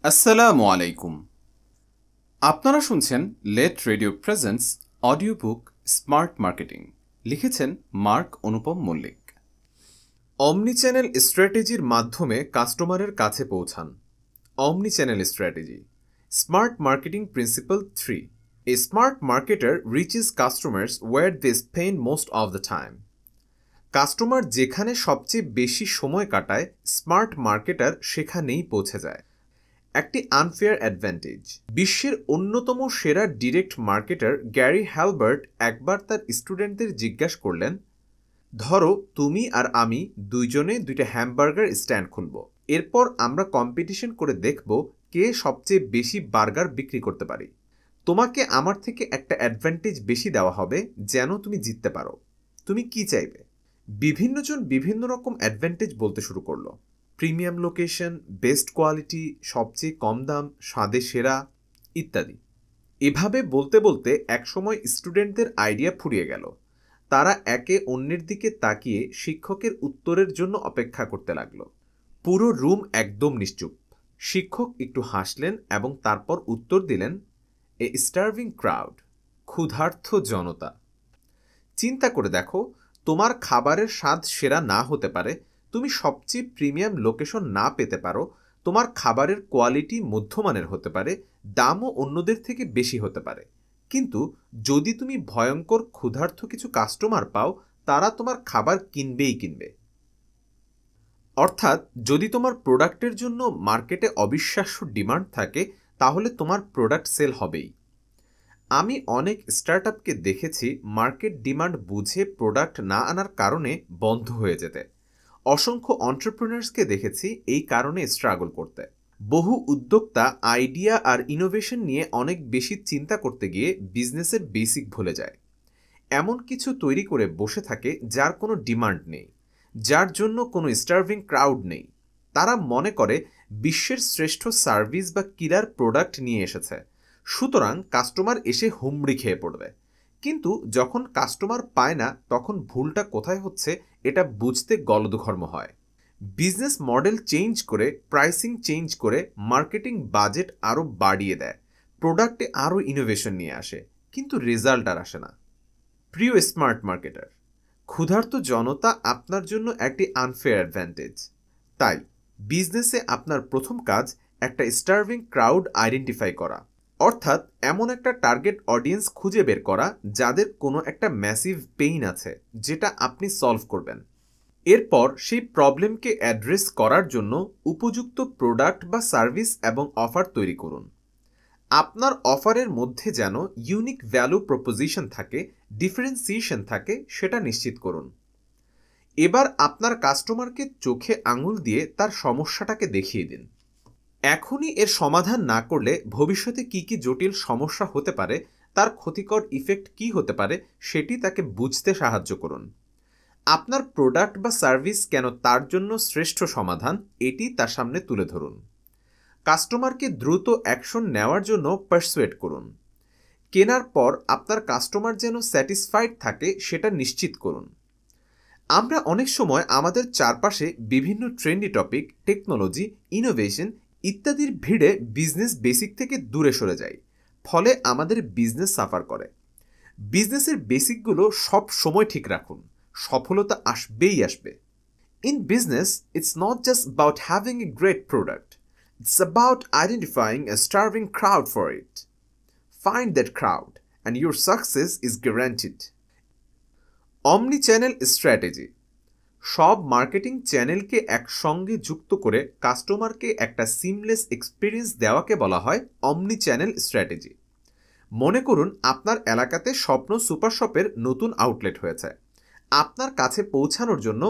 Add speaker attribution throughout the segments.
Speaker 1: আসসালামু আলাইকুম। আপনারা শুনছেন let radio presents audio book smart marketing, লিখেছেন মার্ক অনুপম মল্লিক। অমনি চ্যানেল স্ট্র্যাটেজির মাধ্যমে কাস্টমারের কাছে পৌঁছান। Omni channel strategy, smart marketing principle 3। A smart marketer reaches customers where they spend most of the time. Customer যেখানে সবচেয়ে বেশি সময় কাটায়, স্মার্ট মার্কেটার সেখানেই পৌঁছে যায়। একটি আনফেয়ার অ্যাডভান্টেজ। বিশ্বের অন্যতম সেরা ডিরেক্ট মার্কেটার গ্যারি হ্যালবার্ট একবার তার স্টুডেন্টদের জিজ্ঞাসা করলেন, ধরো তুমি আর আমি দুইজনে দুইটা হ্যামবার্গার স্ট্যান্ড খুলব। এরপর আমরা কম্পিটিশন করে দেখব কে সবচেয়ে বেশি বার্গার বিক্রি করতে পারি। তোমাকে আমার থেকে একটা অ্যাডভান্টেজ বেশি দেওয়া হবে যেন তুমি জিততে পারো। তুমি কি চাইবে? বিভিন্নজন বিভিন্ন রকম অ্যাডভান্টেজ বলতে শুরু করলো। প্রিমিয়াম লোকেশন, বেস্ট কোয়ালিটি, সবচেয়ে কম দাম, স্বাদে সেরা ইত্যাদি। এভাবে বলতে বলতে একসময় স্টুডেন্টদের আইডিয়া ফুরিয়ে গেল। তারা একে অন্যের দিকে তাকিয়ে শিক্ষকের উত্তরের জন্য অপেক্ষা করতে লাগলো। পুরো রুম একদম নিশ্চুপ। শিক্ষক একটু হাসলেন এবং তারপর উত্তর দিলেন, এ স্টার্ভিং ক্রাউড, ক্ষুধার্ত জনতা। চিন্তা করে দেখো, তোমার খাবারের স্বাদ সেরা না হতে পারে, তুমি সবচেয়ে প্রিমিয়াম লোকেশন না পেতে পারো, তোমার খাবারের কোয়ালিটি মধ্যমানের হতে পারে, দামও অন্যদের থেকে বেশি হতে পারে, কিন্তু যদি তুমি ভয়ঙ্কর ক্ষুধার্ত কিছু কাস্টমার পাও, তারা তোমার খাবার কিনবেই কিনবে। অর্থাৎ যদি তোমার প্রোডাক্টের জন্য মার্কেটে অবিশ্বাস্য ডিমান্ড থাকে, তাহলে তোমার প্রোডাক্ট সেল হবেই। আমি অনেক স্টার্টআপকে দেখেছি মার্কেট ডিমান্ড বুঝে প্রোডাক্ট না আনার কারণে বন্ধ হয়ে যেতে। অসংখ্য এন্টারপ্রেনার্সকে দেখেছি এই কারণে স্ট্রাগল করতে। বহু উদ্যোক্তা আইডিয়া আর ইনোভেশন নিয়ে অনেক বেশি চিন্তা করতে গিয়ে বিজনেসের বেসিক ভুলে যায়। এমন কিছু তৈরি করে বসে থাকে যার কোনো ডিমান্ড নেই, যার জন্য কোনো স্টার্ভিং ক্রাউড নেই। তারা মনে করে বিশ্বের শ্রেষ্ঠ সার্ভিস বা কিলার প্রোডাক্ট নিয়ে এসেছে, সুতরাং কাস্টমার এসে হুমড়ি খেয়ে পড়বে। কিন্তু যখন কাস্টমার পায় না, তখন ভুলটা কোথায় হচ্ছে এটা বুঝতে গলদঘর্ম হয়। বিজনেস মডেল চেঞ্জ করে, প্রাইসিং চেঞ্জ করে, মার্কেটিং বাজেট আরও বাড়িয়ে দেয়, প্রোডাক্টে আরও ইনোভেশন নিয়ে আসে, কিন্তু রেজাল্ট আর আসে না। প্রিয় স্মার্ট মার্কেটার, ক্ষুধার্ত জনতা আপনার জন্য একটি আনফেয়ার অ্যাডভান্টেজ। তাই বিজনেসে আপনার প্রথম কাজ একটা স্টার্ভিং ক্রাউড আইডেন্টিফাই করা, অর্থাৎ এমন একটা টার্গেট অডিয়েন্স খুঁজে বের করা যাদের কোনো একটা ম্যাসিভ পেইন আছে যেটা আপনি সলভ করবেন। এরপর সেই প্রবলেমকে অ্যাড্রেস করার জন্য উপযুক্ত প্রোডাক্ট বা সার্ভিস এবং অফার তৈরি করুন। আপনার অফারের মধ্যে যেন ইউনিক ভ্যালু প্রপোজিশন থাকে, ডিফারেন্সিয়েশন থাকে, সেটা নিশ্চিত করুন। এবার আপনার কাস্টমারকে চোখে আঙুল দিয়ে তার সমস্যাটাকে দেখিয়ে দিন। এখনই এর সমাধান না করলে ভবিষ্যতে কি কি জটিল সমস্যা হতে পারে, তার ক্ষতিকর ইফেক্ট কি হতে পারে, সেটি তাকে বুঝতে সাহায্য করুন। আপনার প্রোডাক্ট বা সার্ভিস কেন তার জন্য শ্রেষ্ঠ সমাধান, এটি তার সামনে তুলে ধরুন। কাস্টমারকে দ্রুত অ্যাকশন নেওয়ার জন্য পারসুয়েট করুন। কেনার পর আপনার কাস্টমার যেন স্যাটিসফাইড থাকে সেটা নিশ্চিত করুন। আমরা অনেক সময় আমাদের চারপাশে বিভিন্ন ট্রেন্ডি টপিক, টেকনোলজি, ইনোভেশন ইত্যাদির ভিড়ে বিজনেস বেসিক থেকে দূরে সরে যাই, ফলে আমাদের বিজনেস সাফার করে। বিজনেসের বেসিকগুলো সব সময় ঠিক রাখুন, সফলতা আসবেই আসবে। In business, it's not just about having a great product, it's about identifying A starving crowd for it. Find that crowd and your success is guaranteed. অমনি চ্যানেল স্ট্র্যাটেজি, সব মার্কেটিং চ্যানেলকে একসঙ্গে যুক্ত করে কাস্টমারকে একটা সিমলেস এক্সপিরিয়েন্স দেওয়াকে বলা হয় অমনি চ্যানেল স্ট্র্যাটেজি। মনে করুন আপনার এলাকাতে স্বপ্ন সুপার শপের নতুন আউটলেট হয়েছে। আপনার কাছে পৌঁছানোর জন্য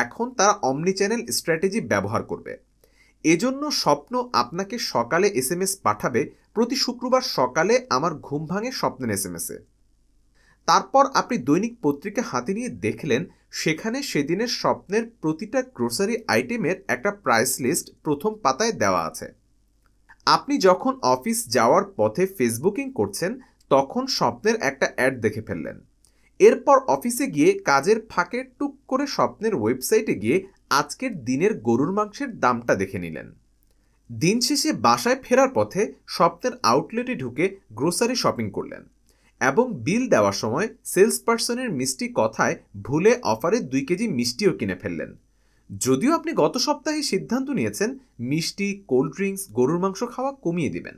Speaker 1: এখন তারা অমনি চ্যানেল স্ট্র্যাটেজি ব্যবহার করবে। এজন্য স্বপ্ন আপনাকে সকালে এসএমএস পাঠাবে, প্রতি শুক্রবার সকালে আমার ঘুম ভাঙে স্বপ্নের এসএমএসে। তারপর আপনি দৈনিক পত্রিকা হাতে নিয়ে দেখলেন সেখানে সেদিনের স্বপ্নের প্রতিটা গ্রোসারি আইটেমের একটা প্রাইস লিস্ট প্রথম পাতায় দেওয়া আছে। আপনি যখন অফিস যাওয়ার পথে ফেসবুকিং করছেন, তখন স্বপ্নের একটা অ্যাড দেখে ফেললেন। এরপর অফিসে গিয়ে কাজের ফাঁকে টুক করে স্বপ্নের ওয়েবসাইটে গিয়ে আজকের দিনের গরুর মাংসের দামটা দেখে নিলেন। দিন শেষে বাসায় ফেরার পথে স্বপ্নের আউটলেটে ঢুকে গ্রোসারি শপিং করলেন এবং বিল দেওয়ার সময় সেলস পার্সনের মিষ্টি কথায় ভুলে অফারে 2 কেজি মিষ্টিও কিনে ফেললেন। যদিও আপনি গত সপ্তাহে সিদ্ধান্ত নিয়েছেন মিষ্টি, কোল্ড ড্রিঙ্কস, গরুর মাংস খাওয়া কমিয়ে দিবেন।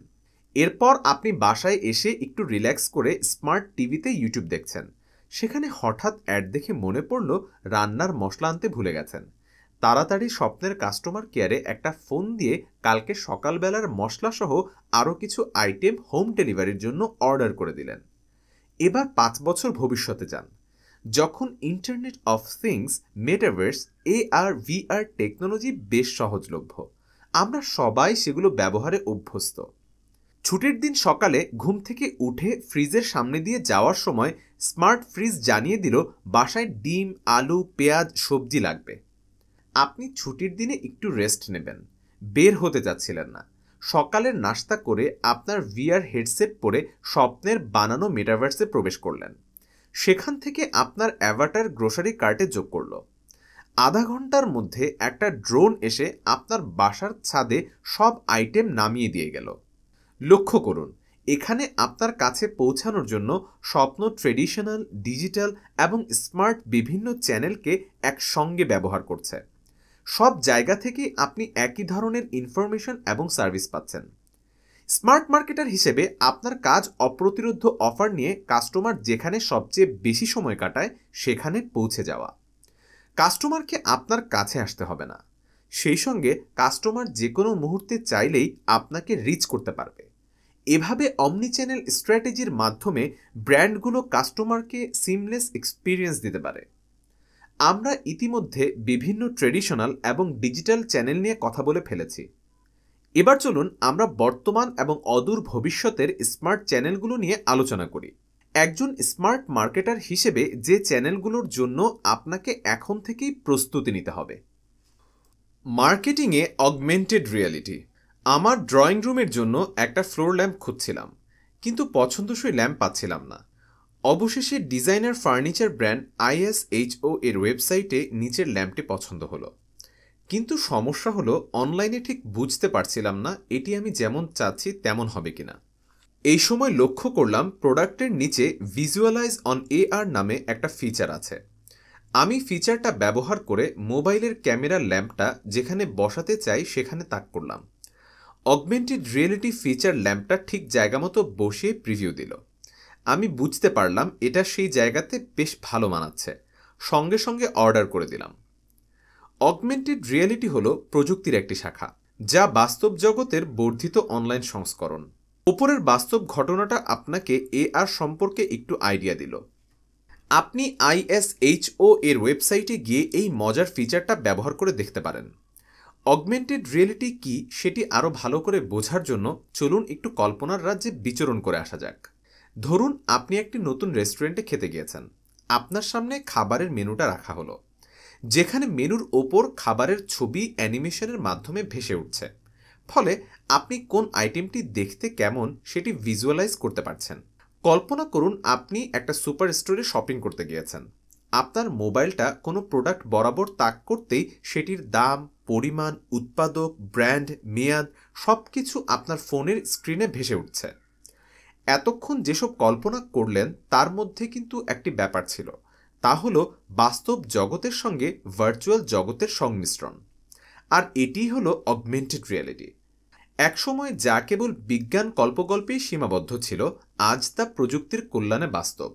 Speaker 1: এরপর আপনি বাসায় এসে একটু রিল্যাক্স করে স্মার্ট টিভিতে ইউটিউব দেখছেন। সেখানে হঠাৎ অ্যাড দেখে মনে পড়ল রান্নার মশলা আনতে ভুলে গেছেন। তাড়াতাড়ি স্বপ্নের কাস্টমার কেয়ারে একটা ফোন দিয়ে কালকে সকালবেলার মশলাসহ আরও কিছু আইটেম হোম ডেলিভারির জন্য অর্ডার করে দিলেন। এবার 5 বছর ভবিষ্যতে যান, যখন internet of things, metaverse, AR/VR technology বেশ সহজলভ্য। আমরা সবাই সেগুলো ব্যবহারে অভ্যস্ত। ছুটির দিন সকালে ঘুম থেকে উঠে ফ্রিজের সামনে দিয়ে যাওয়ার সময় স্মার্ট ফ্রিজ জানিয়ে দিল বাসায় ডিম, আলু, পেঁয়াজ, সবজি লাগবে। আপনি ছুটির দিনে একটু রেস্ট নেবেন, বের হতে যাচ্ছিলেন না। সকালের নাস্তা করে আপনার VR হেডসেট পরে স্বপ্নের বানানো মেটাভার্সে প্রবেশ করলেন। সেখান থেকে আপনার অ্যাভাটার গ্রোসারি কার্টে যোগ করল। আধা ঘন্টার মধ্যে একটা ড্রোন এসে আপনার বাসার ছাদে সব আইটেম নামিয়ে দিয়ে গেল। লক্ষ্য করুন, এখানে আপনার কাছে পৌঁছানোর জন্য স্বপ্ন ট্রেডিশনাল, ডিজিটাল এবং স্মার্ট বিভিন্ন চ্যানেলকে একসঙ্গে ব্যবহার করছে। সব জায়গা থেকে আপনি একই ধরনের ইনফরমেশন এবং সার্ভিস পাচ্ছেন। স্মার্ট মার্কেটার হিসেবে আপনার কাজ অপ্রতিরোধ্য অফার নিয়ে কাস্টমার যেখানে সবচেয়ে বেশি সময় কাটায় সেখানে পৌঁছে যাওয়া। কাস্টমারকে আপনার কাছে আসতে হবে না, সেই সঙ্গে কাস্টমার যে কোনো মুহূর্তে চাইলেই আপনাকে রিচ করতে পারবে। এভাবে অমনি চ্যানেল স্ট্র্যাটেজির মাধ্যমে ব্র্যান্ডগুলো কাস্টমারকে সিমলেস এক্সপিরিয়েন্স দিতে পারে। আমরা ইতিমধ্যে বিভিন্ন ট্রেডিশনাল এবং ডিজিটাল চ্যানেল নিয়ে কথা বলে ফেলেছি। এবার চলুন আমরা বর্তমান এবং অদূর ভবিষ্যতের স্মার্ট চ্যানেলগুলো নিয়ে আলোচনা করি। একজন স্মার্ট মার্কেটার হিসেবে যে চ্যানেলগুলোর জন্য আপনাকে এখন থেকেই প্রস্তুতি নিতে হবে। মার্কেটিংয়ে অগমেন্টেড রিয়ালিটি। আমার ড্রয়িং রুমের জন্য একটা ফ্লোর ল্যাম্প খুঁজছিলাম, কিন্তু পছন্দসই ল্যাম্প পাচ্ছিলাম না। অবশেষে ডিজাইনার ফার্নিচার ব্র্যান্ড ISHO এর ওয়েবসাইটে নিচের ল্যাম্পটি পছন্দ হলো। কিন্তু সমস্যা হলো অনলাইনে ঠিক বুঝতে পারছিলাম না এটি আমি যেমন চাচ্ছি তেমন হবে কিনা। এই সময় লক্ষ্য করলাম প্রোডাক্টের নিচে ভিজুয়ালাইজ অন AR নামে একটা ফিচার আছে। আমি ফিচারটা ব্যবহার করে মোবাইলের ক্যামেরার ল্যাম্পটা যেখানে বসাতে চাই সেখানে তাক করলাম। অগমেন্টেড রিয়েলিটি ফিচার ল্যাম্পটা ঠিক জায়গা মতো বসিয়ে প্রিভিউ দিল। আমি বুঝতে পারলাম এটা সেই জায়গাতে বেশ ভালো মানাচ্ছে। সঙ্গে সঙ্গে অর্ডার করে দিলাম। অগমেন্টেড রিয়েলিটি হলো প্রযুক্তির একটি শাখা, যা বাস্তব জগতের বর্ধিত অনলাইন সংস্করণ। ওপরের বাস্তব ঘটনাটা আপনাকে AR সম্পর্কে একটু আইডিয়া দিল। আপনি ISHO এর ওয়েবসাইটে গিয়ে এই মজার ফিচারটা ব্যবহার করে দেখতে পারেন। অগমেন্টেড রিয়েলিটি কি সেটি আরও ভালো করে বোঝার জন্য চলুন একটু কল্পনার রাজ্যে বিচরণ করে আসা যাক। ধরুন আপনি একটি নতুন রেস্টুরেন্টে খেতে গিয়েছেন। আপনার সামনে খাবারের মেনুটা রাখা হলো, যেখানে মেনুর ওপর খাবারের ছবি অ্যানিমেশনের মাধ্যমে ভেসে উঠছে। ফলে আপনি কোন আইটেমটি দেখতে কেমন সেটি ভিজুয়ালাইজ করতে পারছেন। কল্পনা করুন আপনি একটা সুপার স্টোরে শপিং করতে গিয়েছেন। আপনার মোবাইলটা কোনো প্রোডাক্ট বরাবর তাক করতেই সেটির দাম, পরিমাণ, উৎপাদক, ব্র্যান্ড, মেয়াদ সব কিছু আপনার ফোনের স্ক্রিনে ভেসে উঠছে। এতক্ষণ যেসব কল্পনা করলেন তার মধ্যে কিন্তু একটি ব্যাপার ছিল, তা হলো বাস্তব জগতের সঙ্গে ভার্চুয়াল জগতের সংমিশ্রণ। আর এটিই হলো অগমেন্টেড রিয়েলিটি। একসময় যা কেবল বিজ্ঞান কল্পগল্পেই সীমাবদ্ধ ছিল, আজ তা প্রযুক্তির কল্যাণে বাস্তব।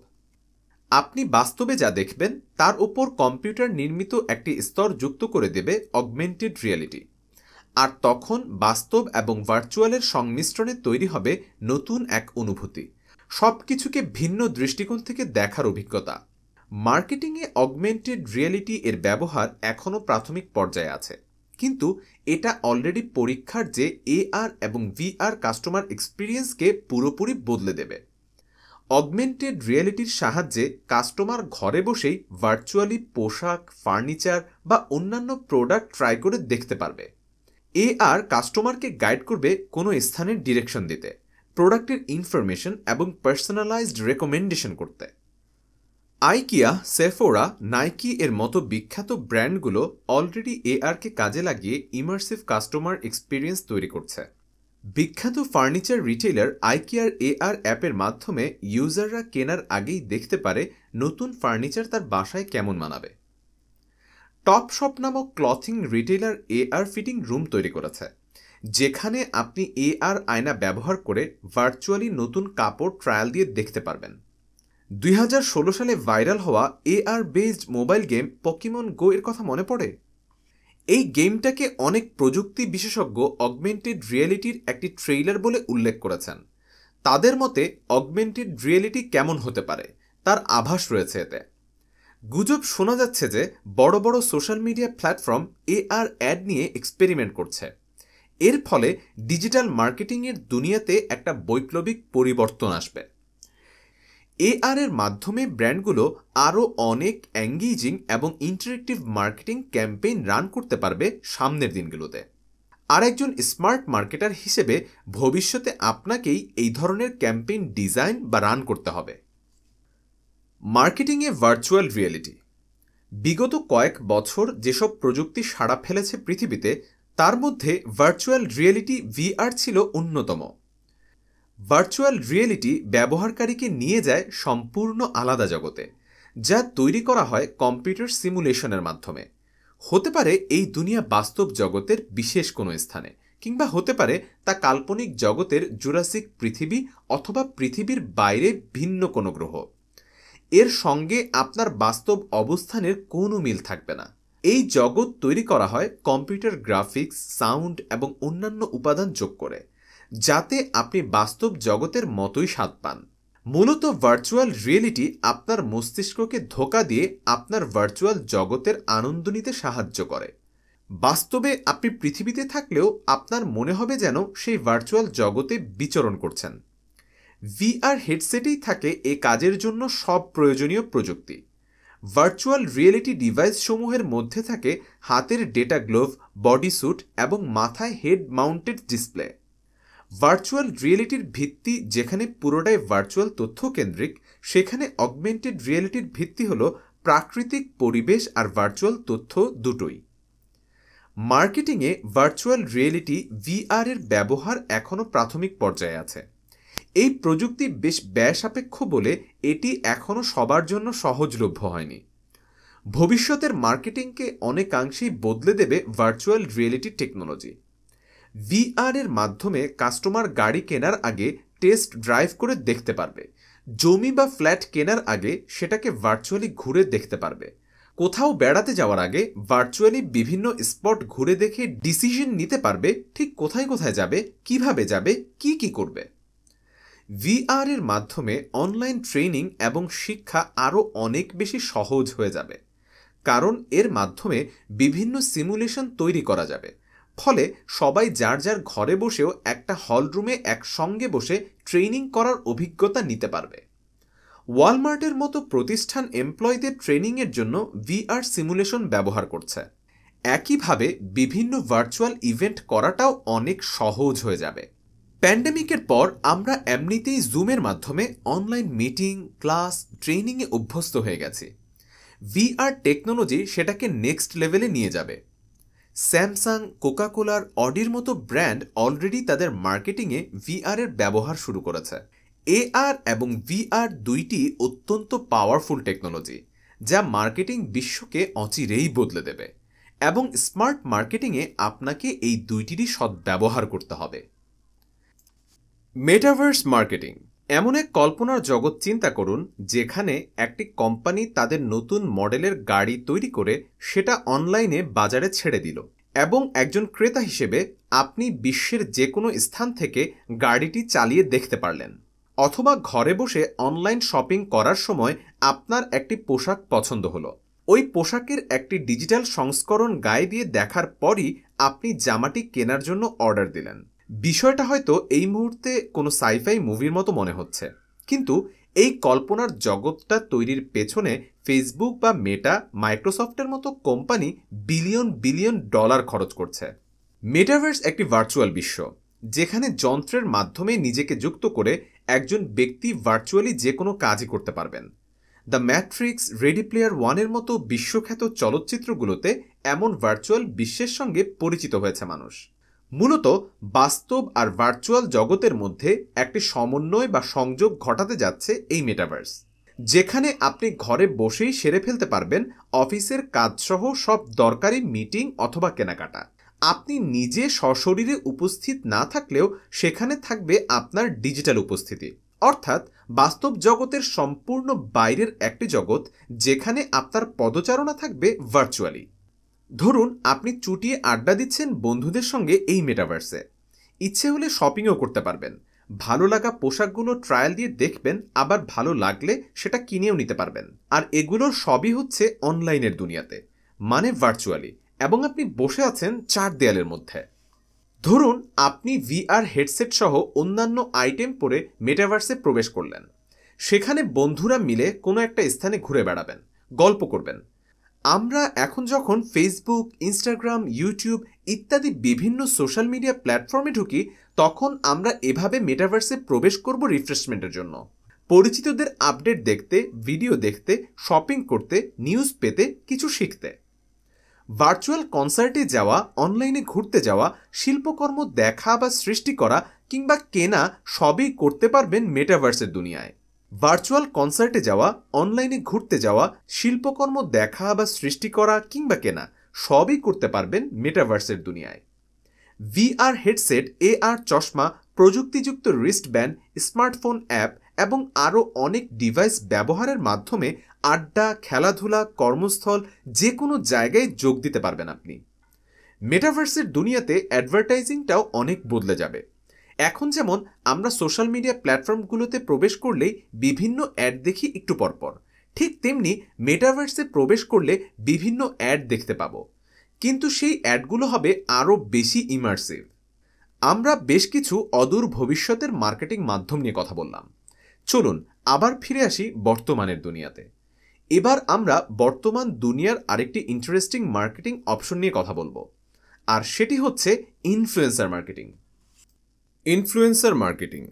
Speaker 1: আপনি বাস্তবে যা দেখবেন তার উপর কম্পিউটার নির্মিত একটি স্তর যুক্ত করে দেবে অগমেন্টেড রিয়েলিটি। আর তখন বাস্তব এবং ভার্চুয়ালের সংমিশ্রণে তৈরি হবে নতুন এক অনুভূতি, সব কিছুকে ভিন্ন দৃষ্টিকোণ থেকে দেখার অভিজ্ঞতা। মার্কেটিংয়ে অগমেন্টেড রিয়েলিটি এর ব্যবহার এখনও প্রাথমিক পর্যায়ে আছে, কিন্তু এটা অলরেডি পরীক্ষার যে AR এবং VR কাস্টমার এক্সপিরিয়েন্সকে পুরোপুরি বদলে দেবে। অগমেন্টেড রিয়েলিটির সাহায্যে কাস্টমার ঘরে বসেই ভার্চুয়ালি পোশাক, ফার্নিচার বা অন্যান্য প্রোডাক্ট ট্রাই করে দেখতে পারবে। AR কাস্টমারকে গাইড করবে কোনো স্থানের ডিরেকশন দিতে, প্রোডাক্টের ইনফরমেশন এবং পার্সোনালাইজড রেকমেন্ডেশন করতে। আইকিয়া, সেফোরা, নাইকি এর মতো বিখ্যাত ব্র্যান্ডগুলো অলরেডি এআরকে কাজে লাগিয়ে ইমার্সিভ কাস্টমার এক্সপিরিয়েন্স তৈরি করছে। বিখ্যাত ফার্নিচার রিটেইলার আইকিয়ার এআর অ্যাপের মাধ্যমে ইউজাররা কেনার আগেই দেখতে পারে নতুন ফার্নিচার তার বাসায় কেমন মানাবে। টপশপ নামক clothing retailer AR fitting room তৈরি করেছে, যেখানে আপনি এআর আয়না ব্যবহার করে ভার্চুয়ালি নতুন কাপড় ট্রায়াল দিয়ে দেখতে পারবেন। 2016 সালে ভাইরাল হওয়া AR based mobile game Pokemon go এর কথা মনে পড়ে? এই গেমটাকে অনেক প্রযুক্তি বিশেষজ্ঞ অগমেন্টেড রিয়েলিটির একটি ট্রেইলার বলে উল্লেখ করেছেন। তাদের মতে অগমেন্টেড রিয়েলিটি কেমন হতে পারে তার আভাস রয়েছে এতে। গুজব শোনা যাচ্ছে যে বড় বড় social media platform AR ad নিয়ে এক্সপেরিমেন্ট করছে। এর ফলে ডিজিটাল মার্কেটিংয়ের দুনিয়াতে একটা বৈপ্লবিক পরিবর্তন আসবে। এআর এর মাধ্যমে ব্র্যান্ডগুলো আরও অনেক এঙ্গেজিং এবং ইন্টারেক্টিভ মার্কেটিং ক্যাম্পেইন রান করতে পারবে সামনের দিনগুলোতে। আর একজন স্মার্ট মার্কেটার হিসেবে ভবিষ্যতে আপনাকেই এই ধরনের ক্যাম্পেইন ডিজাইন বা রান করতে হবে। মার্কেটিংয়ে ভার্চুয়াল রিয়েলিটি। বিগত কয়েক বছর যেসব প্রযুক্তি সাড়া ফেলেছে পৃথিবীতে, তার মধ্যে ভার্চুয়াল রিয়েলিটি ভিআর ছিল অন্যতম। ভার্চুয়াল রিয়েলিটি ব্যবহারকারীকে নিয়ে যায় সম্পূর্ণ আলাদা জগতে, যা তৈরি করা হয় কম্পিউটার সিমুলেশনের মাধ্যমে। হতে পারে এই দুনিয়া বাস্তব জগতের বিশেষ কোনো স্থানে, কিংবা হতে পারে তা কাল্পনিক জগতের জুরাসিক পৃথিবী অথবা পৃথিবীর বাইরে ভিন্ন কোনো গ্রহ। এর সঙ্গে আপনার বাস্তব অবস্থানের কোনো মিল থাকবে না। এই জগৎ তৈরি করা হয় কম্পিউটার গ্রাফিক্স, সাউন্ড এবং অন্যান্য উপাদান যোগ করে, যাতে আপনি বাস্তব জগতের মতোই স্বাদ পান। মূলত ভার্চুয়াল রিয়েলিটি আপনার মস্তিষ্ককে ধোঁকা দিয়ে আপনার ভার্চুয়াল জগতের আনন্দ নিতে সাহায্য করে। বাস্তবে আপনি পৃথিবীতে থাকলেও আপনার মনে হবে যেন সেই ভার্চুয়াল জগতে বিচরণ করছেন। ভিআর হেডসেটেই থাকে এ কাজের জন্য সব প্রয়োজনীয় প্রযুক্তি। ভার্চুয়াল রিয়েলিটি ডিভাইসসমূহের মধ্যে থাকে হাতের ডেটা গ্লোভ, বডি স্যুট এবং মাথায় হেড মাউন্টেড ডিসপ্লে। ভার্চুয়াল রিয়েলিটির ভিত্তি যেখানে পুরোটাই ভার্চুয়াল তথ্য কেন্দ্রিক, সেখানে অগমেন্টেড রিয়েলিটির ভিত্তি হল প্রাকৃতিক পরিবেশ আর ভার্চুয়াল তথ্য দুটোই। মার্কেটিংয়ে ভার্চুয়াল রিয়েলিটি ভিআর এর ব্যবহার এখনও প্রাথমিক পর্যায়ে আছে। এই প্রযুক্তি বেশ ব্যয় সাপেক্ষ বলে এটি এখনও সবার জন্য সহজলভ্য হয়নি। ভবিষ্যতের মার্কেটিংকে অনেকাংশেই বদলে দেবে ভার্চুয়াল রিয়েলিটি টেকনোলজি। ভিআর এর মাধ্যমে কাস্টমার গাড়ি কেনার আগে টেস্ট ড্রাইভ করে দেখতে পারবে, জমি বা ফ্ল্যাট কেনার আগে সেটাকে ভার্চুয়ালি ঘুরে দেখতে পারবে, কোথাও বেড়াতে যাওয়ার আগে ভার্চুয়ালি বিভিন্ন স্পট ঘুরে দেখে ডিসিশন নিতে পারবে ঠিক কোথায় কোথায় যাবে, কিভাবে যাবে, কি কি করবে। ভিআর এর মাধ্যমে অনলাইন ট্রেনিং এবং শিক্ষা আরও অনেক বেশি সহজ হয়ে যাবে, কারণ এর মাধ্যমে বিভিন্ন সিমুলেশন তৈরি করা যাবে। ফলে সবাই যার যার ঘরে বসেও একটা হলরুমে একসঙ্গে বসে ট্রেনিং করার অভিজ্ঞতা নিতে পারবে। ওয়ালমার্টের মতো প্রতিষ্ঠান এমপ্লয়ীদের ট্রেনিংয়ের জন্য ভিআর সিমুলেশন ব্যবহার করছে। একইভাবে বিভিন্ন ভার্চুয়াল ইভেন্ট করাটাও অনেক সহজ হয়ে যাবে। প্যান্ডেমিকের পর আমরা এমনিতেই জুমের মাধ্যমে অনলাইন মিটিং, ক্লাস, ট্রেনিংয়ে অভ্যস্ত হয়ে গেছি। ভিআর টেকনোলজি সেটাকে নেক্সট লেভেলে নিয়ে যাবে। স্যামসাং, কোকাকোলার, অডির মতো ব্র্যান্ড অলরেডি তাদের মার্কেটিংয়ে ভিআর এর ব্যবহার শুরু করেছে। এআর এবং ভিআর দুইটি অত্যন্ত পাওয়ারফুল টেকনোলজি, যা মার্কেটিং বিশ্বকে অচিরেই বদলে দেবে, এবং স্মার্ট মার্কেটিংয়ে আপনাকে এই দুইটিরই সদ্ব্যবহার করতে হবে। মেটাভার্স মার্কেটিং এমন এক কল্পনার জগৎ চিন্তা করুন, যেখানে একটি কোম্পানি তাদের নতুন মডেলের গাড়ি তৈরি করে সেটা অনলাইনে বাজারে ছেড়ে দিল, এবং একজন ক্রেতা হিসেবে আপনি বিশ্বের যে কোনো স্থান থেকে গাড়িটি চালিয়ে দেখতে পারলেন। অথবা ঘরে বসে অনলাইন শপিং করার সময় আপনার একটি পোশাক পছন্দ হলো, ওই পোশাকের একটি ডিজিটাল সংস্করণ গায়ে দিয়ে দেখার পরই আপনি জামাটি কেনার জন্য অর্ডার দিলেন। বিষয়টা হয়তো এই মুহূর্তে কোনো সাইফাই মুভির মতো মনে হচ্ছে, কিন্তু এই কল্পনার জগৎটা তৈরির পেছনে ফেসবুক বা মেটা, মাইক্রোসফটের মতো কোম্পানি বিলিয়ন বিলিয়ন ডলার খরচ করছে। মেটাভার্স একটি ভার্চুয়াল বিশ্ব, যেখানে যন্ত্রের মাধ্যমে নিজেকে যুক্ত করে একজন ব্যক্তি ভার্চুয়ালি যে কোনো কাজই করতে পারবেন। দ্য ম্যাট্রিক্স, রেডি প্লেয়ার ওয়ানের মতো বিশ্বখ্যাত চলচ্চিত্রগুলোতে এমন ভার্চুয়াল বিশ্বের সঙ্গে পরিচিত হয়েছে মানুষ। মূলত বাস্তব আর ভার্চুয়াল জগতের মধ্যে একটি সমন্বয় বা সংযোগ ঘটাতে যাচ্ছে এই মেটাভার্স, যেখানে আপনি ঘরে বসেই সেরে ফেলতে পারবেন অফিসের কাজসহ সব দরকারি মিটিং অথবা কেনাকাটা। আপনি নিজে সশরীরে উপস্থিত না থাকলেও সেখানে থাকবে আপনার ডিজিটাল উপস্থিতি, অর্থাৎ বাস্তব জগতের সম্পূর্ণ বাইরের একটি জগৎ যেখানে আপনার পদচারণা থাকবে ভার্চুয়ালি। ধরুন আপনি চুটিয়ে আড্ডা দিচ্ছেন বন্ধুদের সঙ্গে এই মেটাভার্সে। ইচ্ছে হলে শপিংও করতে পারবেন, ভালো লাগা পোশাকগুলো ট্রায়াল দিয়ে দেখবেন, আবার ভালো লাগলে সেটা কিনেও নিতে পারবেন। আর এগুলোর সবই হচ্ছে অনলাইনের দুনিয়াতে, মানে ভার্চুয়ালি, এবং আপনি বসে আছেন চার দেয়ালের মধ্যে। ধরুন আপনি ভিআর হেডসেট সহ অন্যান্য আইটেম পরে মেটাভার্সে প্রবেশ করলেন। সেখানে বন্ধুরা মিলে কোনো একটা স্থানে ঘুরে বেড়াবেন, গল্প করবেন। আমরা এখন যখন ফেসবুক, ইনস্টাগ্রাম, ইউটিউব ইত্যাদি বিভিন্ন সোশ্যাল মিডিয়া প্ল্যাটফর্মে ঢুকি, তখন আমরা এভাবে মেটাভার্সে প্রবেশ করব রিফ্রেশমেন্টের জন্য, পরিচিতদের আপডেট দেখতে, ভিডিও দেখতে, শপিং করতে, নিউজ পেতে, কিছু শিখতে। ভার্চুয়াল কনসার্টে যাওয়া, অনলাইনে ঘুরতে যাওয়া, শিল্পকর্ম দেখা বা সৃষ্টি করা কিংবা কেনা সবই করতে পারবেন মেটাভার্সের দুনিয়ায়। ভার্চুয়াল কনসার্টে যাওয়া, অনলাইনে ঘুরতে যাওয়া, শিল্পকর্ম দেখা বা সৃষ্টি করা কিংবা কেনা সবই করতে পারবেন মেটাভার্সের দুনিয়ায়। ভিআর হেডসেট, এআর চশমা, প্রযুক্তিযুক্ত রিস্টব্যান্ড, স্মার্টফোন অ্যাপ এবং আরও অনেক ডিভাইস ব্যবহারের মাধ্যমে আড্ডা, খেলাধুলা, কর্মস্থল যে কোনো জায়গায় যোগ দিতে পারবেন আপনি। মেটাভার্সের দুনিয়াতে অ্যাডভার্টাইজিংটাও অনেক বদলে যাবে। এখন যেমন আমরা সোশ্যাল মিডিয়া প্ল্যাটফর্মগুলোতে প্রবেশ করলেই বিভিন্ন অ্যাড দেখি একটু পরপর, ঠিক তেমনি মেটাভার্সে প্রবেশ করলে বিভিন্ন অ্যাড দেখতে পাবো, কিন্তু সেই অ্যাডগুলো হবে আরও বেশি ইমার্সিভ। আমরা বেশ কিছু অদূর ভবিষ্যতের মার্কেটিং মাধ্যম নিয়ে কথা বললাম। চলুন আবার ফিরে আসি বর্তমানের দুনিয়াতে। এবার আমরা বর্তমান দুনিয়ার আরেকটি ইন্টারেস্টিং মার্কেটিং অপশন নিয়ে কথা বলবো, আর সেটি হচ্ছে ইনফ্লুয়েন্সার মার্কেটিং। ইনফ্লুয়েন্সার মার্কেটিং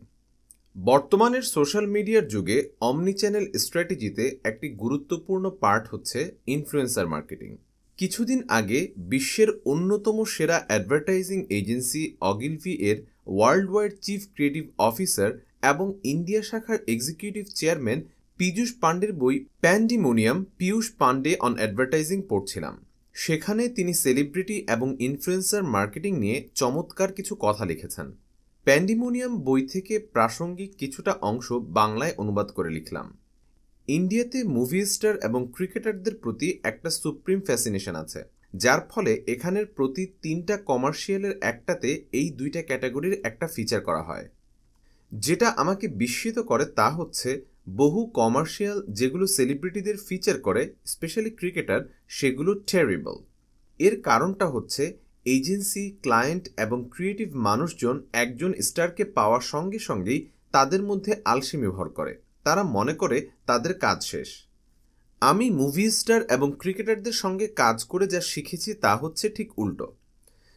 Speaker 1: বর্তমানের সোশ্যাল মিডিয়ার যুগে অমনি চ্যানেল স্ট্র্যাটেজিতে একটি গুরুত্বপূর্ণ পার্ট হচ্ছে ইনফ্লুয়েন্সার মার্কেটিং। কিছুদিন আগে বিশ্বের অন্যতম সেরা অ্যাডভার্টাইজিং এজেন্সি অগিলভি এর world wide chief creative officer এবং ইন্ডিয়া শাখার এক্সিকিউটিভ চেয়ারম্যান পীযূষ পান্ডের বই pandemonium, Piyush Pandey on advertising পড়ছিলাম। সেখানে তিনি সেলিব্রিটি এবং ইনফ্লুয়েন্সার মার্কেটিং নিয়ে চমৎকার কিছু কথা লিখেছেন। প্যান্ডিমোনিয়াম বই থেকে প্রাসঙ্গিক কিছুটা অংশ বাংলায় অনুবাদ করে লিখলাম। ইন্ডিয়াতে মুভি স্টার এবং ক্রিকেটারদের প্রতি একটা সুপ্রিম ফ্যাসিনেশন আছে, যার ফলে এখানের প্রতি 3টা কমার্শিয়ালের একটাতে এই 2টা ক্যাটাগরির একটা ফিচার করা হয়। যেটা আমাকে বিস্মিত করে তা হচ্ছে বহু কমার্শিয়াল যেগুলো সেলিব্রিটিদের ফিচার করে, স্পেশালি ক্রিকেটার, সেগুলো টেরিবল। এর কারণটা হচ্ছে এজেন্সি, ক্লায়েন্ট এবং ক্রিয়েটিভ মানুষজন একজন স্টারকে পাওয়ার সঙ্গে সঙ্গেই তাদের মধ্যে আলসেমি ভর করে, তারা মনে করে তাদের কাজ শেষ। আমি মুভি স্টার এবং ক্রিকেটারদের সঙ্গে কাজ করে যা শিখেছি তা হচ্ছে ঠিক উল্টো।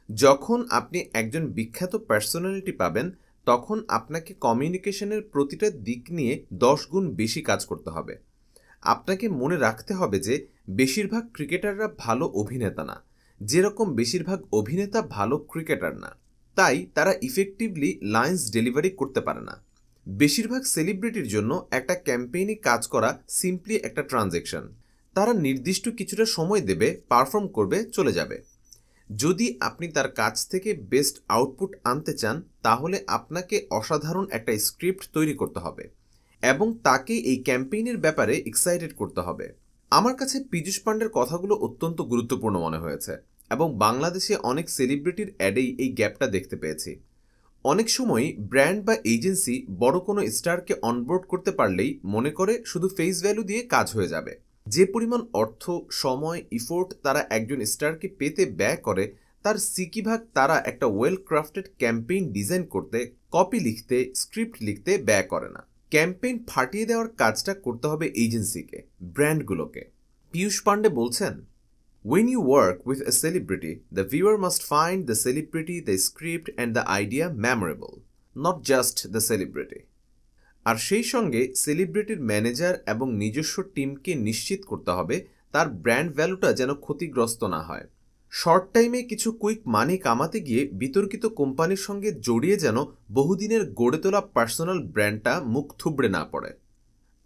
Speaker 1: যখন আপনি একজন বিখ্যাত পার্সোনালিটি পাবেন, তখন আপনাকে কমিউনিকেশনের প্রতিটা দিক নিয়ে 10 গুণ বেশি কাজ করতে হবে। আপনাকে মনে রাখতে হবে যে বেশিরভাগ ক্রিকেটাররা ভালো অভিনেতা না, যেরকম বেশিরভাগ অভিনেতা ভালো ক্রিকেটার না, তাই তারা ইফেক্টিভলি লাইন্স ডেলিভারি করতে পারে না। বেশিরভাগ সেলিব্রিটির জন্য একটা ক্যাম্পেইনে কাজ করা সিম্পলি একটা ট্রানজ্যাকশন। তারা নির্দিষ্ট কিছুটা সময় দেবে, পারফর্ম করবে, চলে যাবে। যদি আপনি তার কাছ থেকে বেস্ট আউটপুট আনতে চান, তাহলে আপনাকে অসাধারণ একটা স্ক্রিপ্ট তৈরি করতে হবে এবং তাকে এই ক্যাম্পেইনের ব্যাপারে এক্সাইটেড করতে হবে। আমার কাছে পীযূষ পান্ডের কথাগুলো অত্যন্ত গুরুত্বপূর্ণ মনে হয়েছে এবং বাংলাদেশে অনেক সেলিব্রিটির অ্যাডেই এই গ্যাপটা দেখতে পেয়েছি। অনেক সময় ব্র্যান্ড বা এজেন্সি বড় কোনো স্টারকে অনবোর্ড করতে পারলেই মনে করে শুধু ফেস ভ্যালু দিয়ে কাজ হয়ে যাবে। যে পরিমাণ অর্থ, সময়, ইফোর্ট তারা একজন স্টারকে পেতে ব্যয় করে, তার সিকি ভাগ তারা একটা ওয়েল ক্রাফটেড ক্যাম্পেইন ডিজাইন করতে, কপি লিখতে, স্ক্রিপ্ট লিখতে ব্যয় করে না। ক্যাম্পেইন ফাটিয়ে দেওয়ার কাজটা করতে হবে এজেন্সিকে, ব্র্যান্ডগুলোকে। পীযূষ পান্ডে বলছেন, When you work with a celebrity, the viewer must find the celebrity, the script and the idea memorable, not just the celebrity. আর সেই সঙ্গে সেলিব্রিটির ম্যানেজার এবং নিজস্ব টিমকে নিশ্চিত করতে হবে তার ব্র্যান্ড ভ্যালুটা যেন ক্ষতিগ্রস্ত না হয়। শর্ট টাইমে কিছু কুইক মানি কামাতে গিয়ে বিতর্কিত কোম্পানির সঙ্গে জড়িয়ে যেন বহুদিনের গড়ে তোলা পার্সোনাল ব্র্যান্ডটা মুখ থুবড়ে না পড়ে।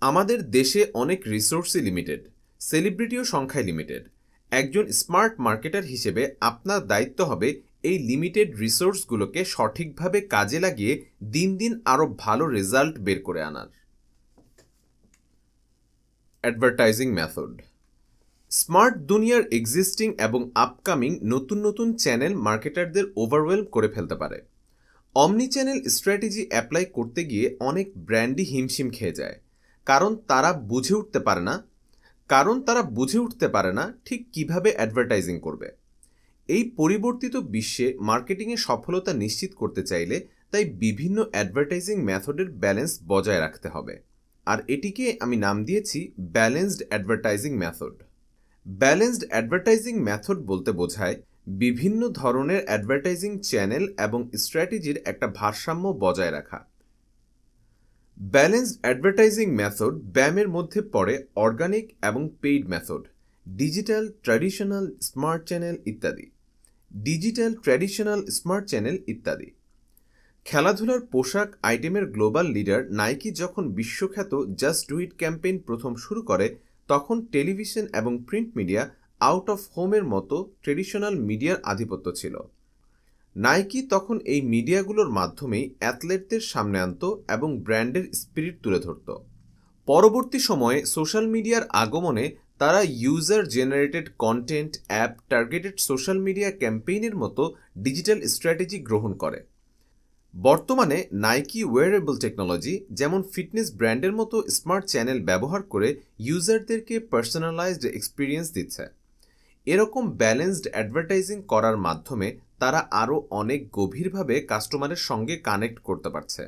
Speaker 1: আমাদের দেশে অনেক রিসোর্সই লিমিটেড, সেলিব্রিটিও সংখ্যায় লিমিটেড। একজন স্মার্ট মার্কেটার হিসেবে আপনার দায়িত্ব হবে এই লিমিটেড রিসোর্সগুলোকে সঠিকভাবে কাজে লাগিয়ে দিন দিন আরও ভালো রেজাল্ট বের করে আনার। Advertising method. স্মার্ট দুনিয়ার এক্সিস্টিং এবং আপকামিং নতুন নতুন চ্যানেল মার্কেটারদের ওভারওয়েলম করে ফেলতে পারে। অমনি চ্যানেল স্ট্র্যাটেজি অ্যাপ্লাই করতে গিয়ে অনেক ব্র্যান্ডই হিমশিম খেয়ে যায়, কারণ তারা বুঝে উঠতে পারে না ঠিক কিভাবে অ্যাডভার্টাইজিং করবে। এই পরিবর্তিত বিশ্বে মার্কেটিংয়ে সফলতা নিশ্চিত করতে চাইলে তাই বিভিন্ন অ্যাডভার্টাইজিং মেথডের ব্যালেন্স বজায় রাখতে হবে, আর এটিকে আমি নাম দিয়েছি balanced advertising method. Balanced advertising method বলতে বোঝায় বিভিন্ন ধরনের অ্যাডভার্টাইজিং চ্যানেল এবং স্ট্র্যাটেজির একটা ভারসাম্য বজায় রাখা। ব্যালেন্সড অ্যাডভার্টাইজিং মেথড ব্যায়ামের মধ্যে পড়ে অর্গানিক এবং paid method, digital, traditional, smart channel ইত্যাদি। খেলাধুলার পোশাক আইটেমের গ্লোবাল লিডার নাইকি যখন বিশ্বখ্যাত জাস্ট ডু ইট ক্যাম্পেইন প্রথম শুরু করে, তখন টেলিভিশন এবং প্রিন্ট মিডিয়া আউট অফ হোমের মতো ট্রেডিশনাল মিডিয়ার আধিপত্য ছিল। নাইকি তখন এই মিডিয়াগুলোর মাধ্যমেই অ্যাথলেটদের সামনে আনত এবং ব্র্যান্ডের স্পিরিট তুলে ধরত। পরবর্তী সময়ে সোশ্যাল মিডিয়ার আগমনে তারা user generated content, app targeted social media ক্যাম্পেইনের মতো ডিজিটাল স্ট্র্যাটেজি গ্রহণ করে। বর্তমানে নাইকি ওয়্যারেবল টেকনোলজি যেমন ফিটনেস ব্র্যান্ডের মতো স্মার্ট চ্যানেল ব্যবহার করে ইউজারদেরকে পার্সোনালাইজড এক্সপিরিয়েন্স দিচ্ছে। এরকম ব্যালেন্সড অ্যাডভার্টাইজিং করার মাধ্যমে তারা আরও অনেক গভীরভাবে কাস্টমারের সঙ্গে কানেক্ট করতে পারছে।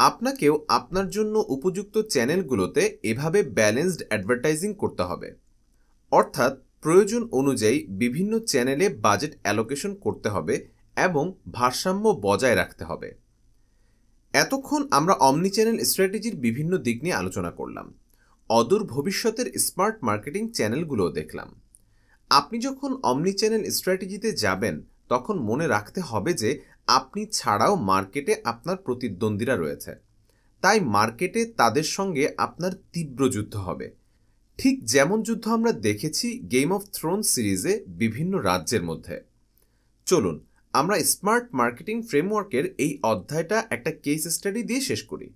Speaker 1: আপনাকেও আপনার জন্য উপযুক্ত চ্যানেলগুলোতে এভাবে ব্যালেন্সড অ্যাডভার্টাইজিং করতে হবে, অর্থাৎ প্রয়োজন অনুযায়ী বিভিন্ন চ্যানেলে বাজেট অ্যালোকেশন করতে হবে এবং ভারসাম্য বজায় রাখতে হবে। এতক্ষণ আমরা অমনি চ্যানেল স্ট্র্যাটেজির বিভিন্ন দিক নিয়ে আলোচনা করলাম, অদূর ভবিষ্যতের স্মার্ট মার্কেটিং চ্যানেলগুলোও দেখলাম। আপনি যখন অমনি চ্যানেল স্ট্র্যাটেজিতে যাবেন তখন মনে রাখতে হবে যে আপনি ছাড়াও মার্কেটে আপনার প্রতিদ্বন্দ্বীরা রয়েছে, তাই মার্কেটে তাদের সঙ্গে আপনার তীব্র যুদ্ধ হবে, ঠিক যেমন যুদ্ধ আমরা দেখেছি গেম অফ থ্রোনস সিরিজে বিভিন্ন রাজ্যের মধ্যে। চলুন আমরা স্মার্ট মার্কেটিং ফ্রেমওয়ার্কের এই অধ্যায়টা একটা কেস স্টাডি দিয়ে শেষ করি।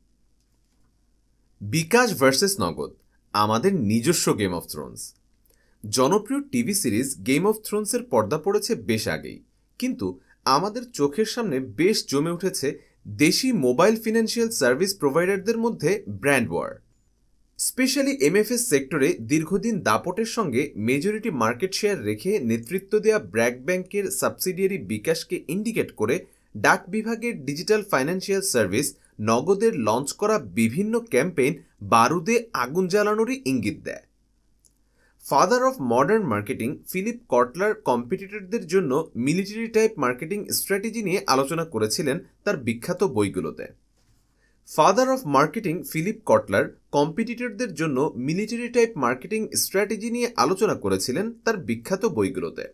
Speaker 1: বিকাশ ভার্সেস নগদ, আমাদের নিজস্ব গেম অফ থ্রোনস। জনপ্রিয় টিভি সিরিজ গেম অফ থ্রোনসের পর্দা পড়েছে বেশ আগেই, কিন্তু আমাদের চোখের সামনে বেশ জমে উঠেছে দেশি মোবাইল ফিনান্সিয়াল সার্ভিস প্রোভাইডারদের মধ্যে ব্র্যান্ড ওয়ার। স্পেশালি এমএফএস সেক্টরে দীর্ঘদিন দাপটের সঙ্গে মেজরিটি মার্কেট শেয়ার রেখে নেতৃত্ব দেওয়া ব্র্যাক ব্যাংকের সাবসিডিয়ারি বিকাশকে ইন্ডিকেট করে ডাক বিভাগের ডিজিটাল ফাইন্যান্সিয়াল সার্ভিস নগদের লঞ্চ করা বিভিন্ন ক্যাম্পেইন বারুদে আগুন জ্বালানোরই ইঙ্গিত দেয়। Father of modern marketing Philip Kotler কম্পিটিটরদের জন্য মিলিটারি টাইপ মার্কেটিং স্ট্র্যাটেজি নিয়ে আলোচনা করেছিলেন তার বিখ্যাত বইগুলোতে। Father of marketing Philip Kotler কম্পিটিটরদের জন্য মিলিটারি টাইপ মার্কেটিং স্ট্র্যাটেজি নিয়ে আলোচনা করেছিলেন তার বিখ্যাত বইগুলোতে।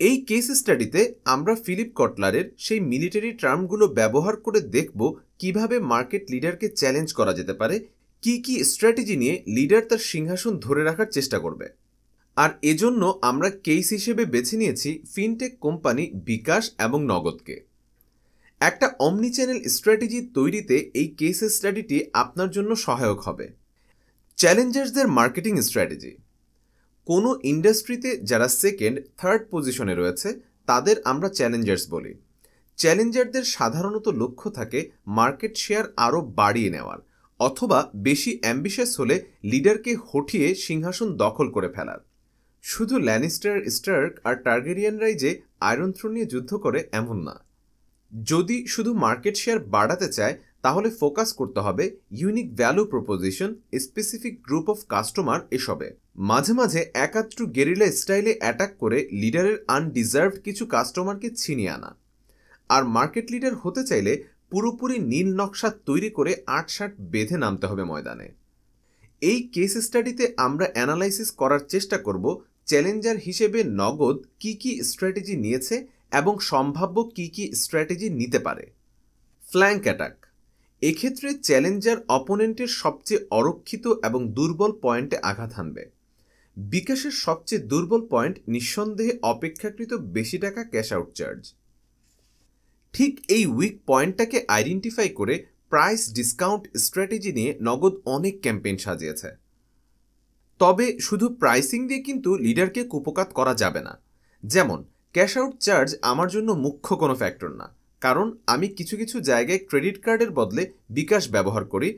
Speaker 1: এই কেস স্টাডিতে আমরা ফিলিপ কটলারের সেই মিলিটারি টার্মগুলো ব্যবহার করে দেখব কিভাবে মার্কেট লিডারকে চ্যালেঞ্জ করা যেতে পারে, কি কি স্ট্র্যাটেজি নিয়ে লিডার তার সিংহাসন ধরে রাখার চেষ্টা করবে। আর এজন্য আমরা কেস হিসেবে বেছে নিয়েছি ফিনটেক কোম্পানি বিকাশ এবং নগদকে। একটা অমনি চ্যানেল স্ট্র্যাটেজি তৈরিতে এই কেস স্টাডিটি আপনার জন্য সহায়ক হবে। চ্যালেঞ্জার্সদের মার্কেটিং স্ট্র্যাটেজি। কোনো ইন্ডাস্ট্রিতে যারা সেকেন্ড, থার্ড পজিশনে রয়েছে তাদের আমরা চ্যালেঞ্জার্স বলি। চ্যালেঞ্জারদের সাধারণত লক্ষ্য থাকে মার্কেট শেয়ার আরও বাড়িয়ে নেওয়ার, অথবা বেশি অ্যাম্বিশাস হলে লিডারকে হঠিয়ে সিংহাসন দখল করে ফেলার। শুধু ল্যানিস্টার, স্টার্ক আর টার্গেরিয়ানরাই যে আয়রন থ্রোন নিয়ে যুদ্ধ করে এমন না। যদি শুধু মার্কেট শেয়ার বাড়াতে চায় তাহলে ফোকাস করতে হবে unique value proposition, specific group of customer এসবে। মাঝে মাঝে একাত্র গেরিলা স্টাইলে অ্যাটাক করে লিডারের আনডিজার্ভড কিছু কাস্টমারকে ছিনিয়ে আনা। আর মার্কেট লিডার হতে চাইলে পুরোপুরি নীল নকশা তৈরি করে ৮-৬০ বেঁধে নামতে হবে ময়দানে। এই কেস স্টাডিতে আমরা অ্যানালাইসিস করার চেষ্টা করব চ্যালেঞ্জার হিসেবে নগদ কি কি স্ট্র্যাটেজি নিয়েছে এবং সম্ভাব্য কি কি স্ট্র্যাটেজি নিতে পারে। Flank attack. এক্ষেত্রে চ্যালেঞ্জার অপোনেন্টের সবচেয়ে অরক্ষিত এবং দুর্বল পয়েন্টে আঘাত হানবে। বিকাশের সবচেয়ে দুর্বল পয়েন্ট নিঃসন্দেহে অপেক্ষাকৃত বেশি টাকা ক্যাশ আউট চার্জ। ঠিক এই উইক পয়েন্টটাকে আইডেন্টিফাই করে প্রাইস ডিসকাউন্ট স্ট্র্যাটেজি নিয়ে নগদ অনেক ক্যাম্পেইন সাজিয়েছে। তবে শুধু প্রাইসিং দিয়ে কিন্তু লিডারকে কুপোকাত করা যাবে না। যেমন ক্যাশ আউট চার্জ আমার জন্য মুখ্য কোনো ফ্যাক্টর না, কারণ আমি কিছু কিছু জায়গায় ক্রেডিট কার্ডের বদলে বিকাশ ব্যবহার করি,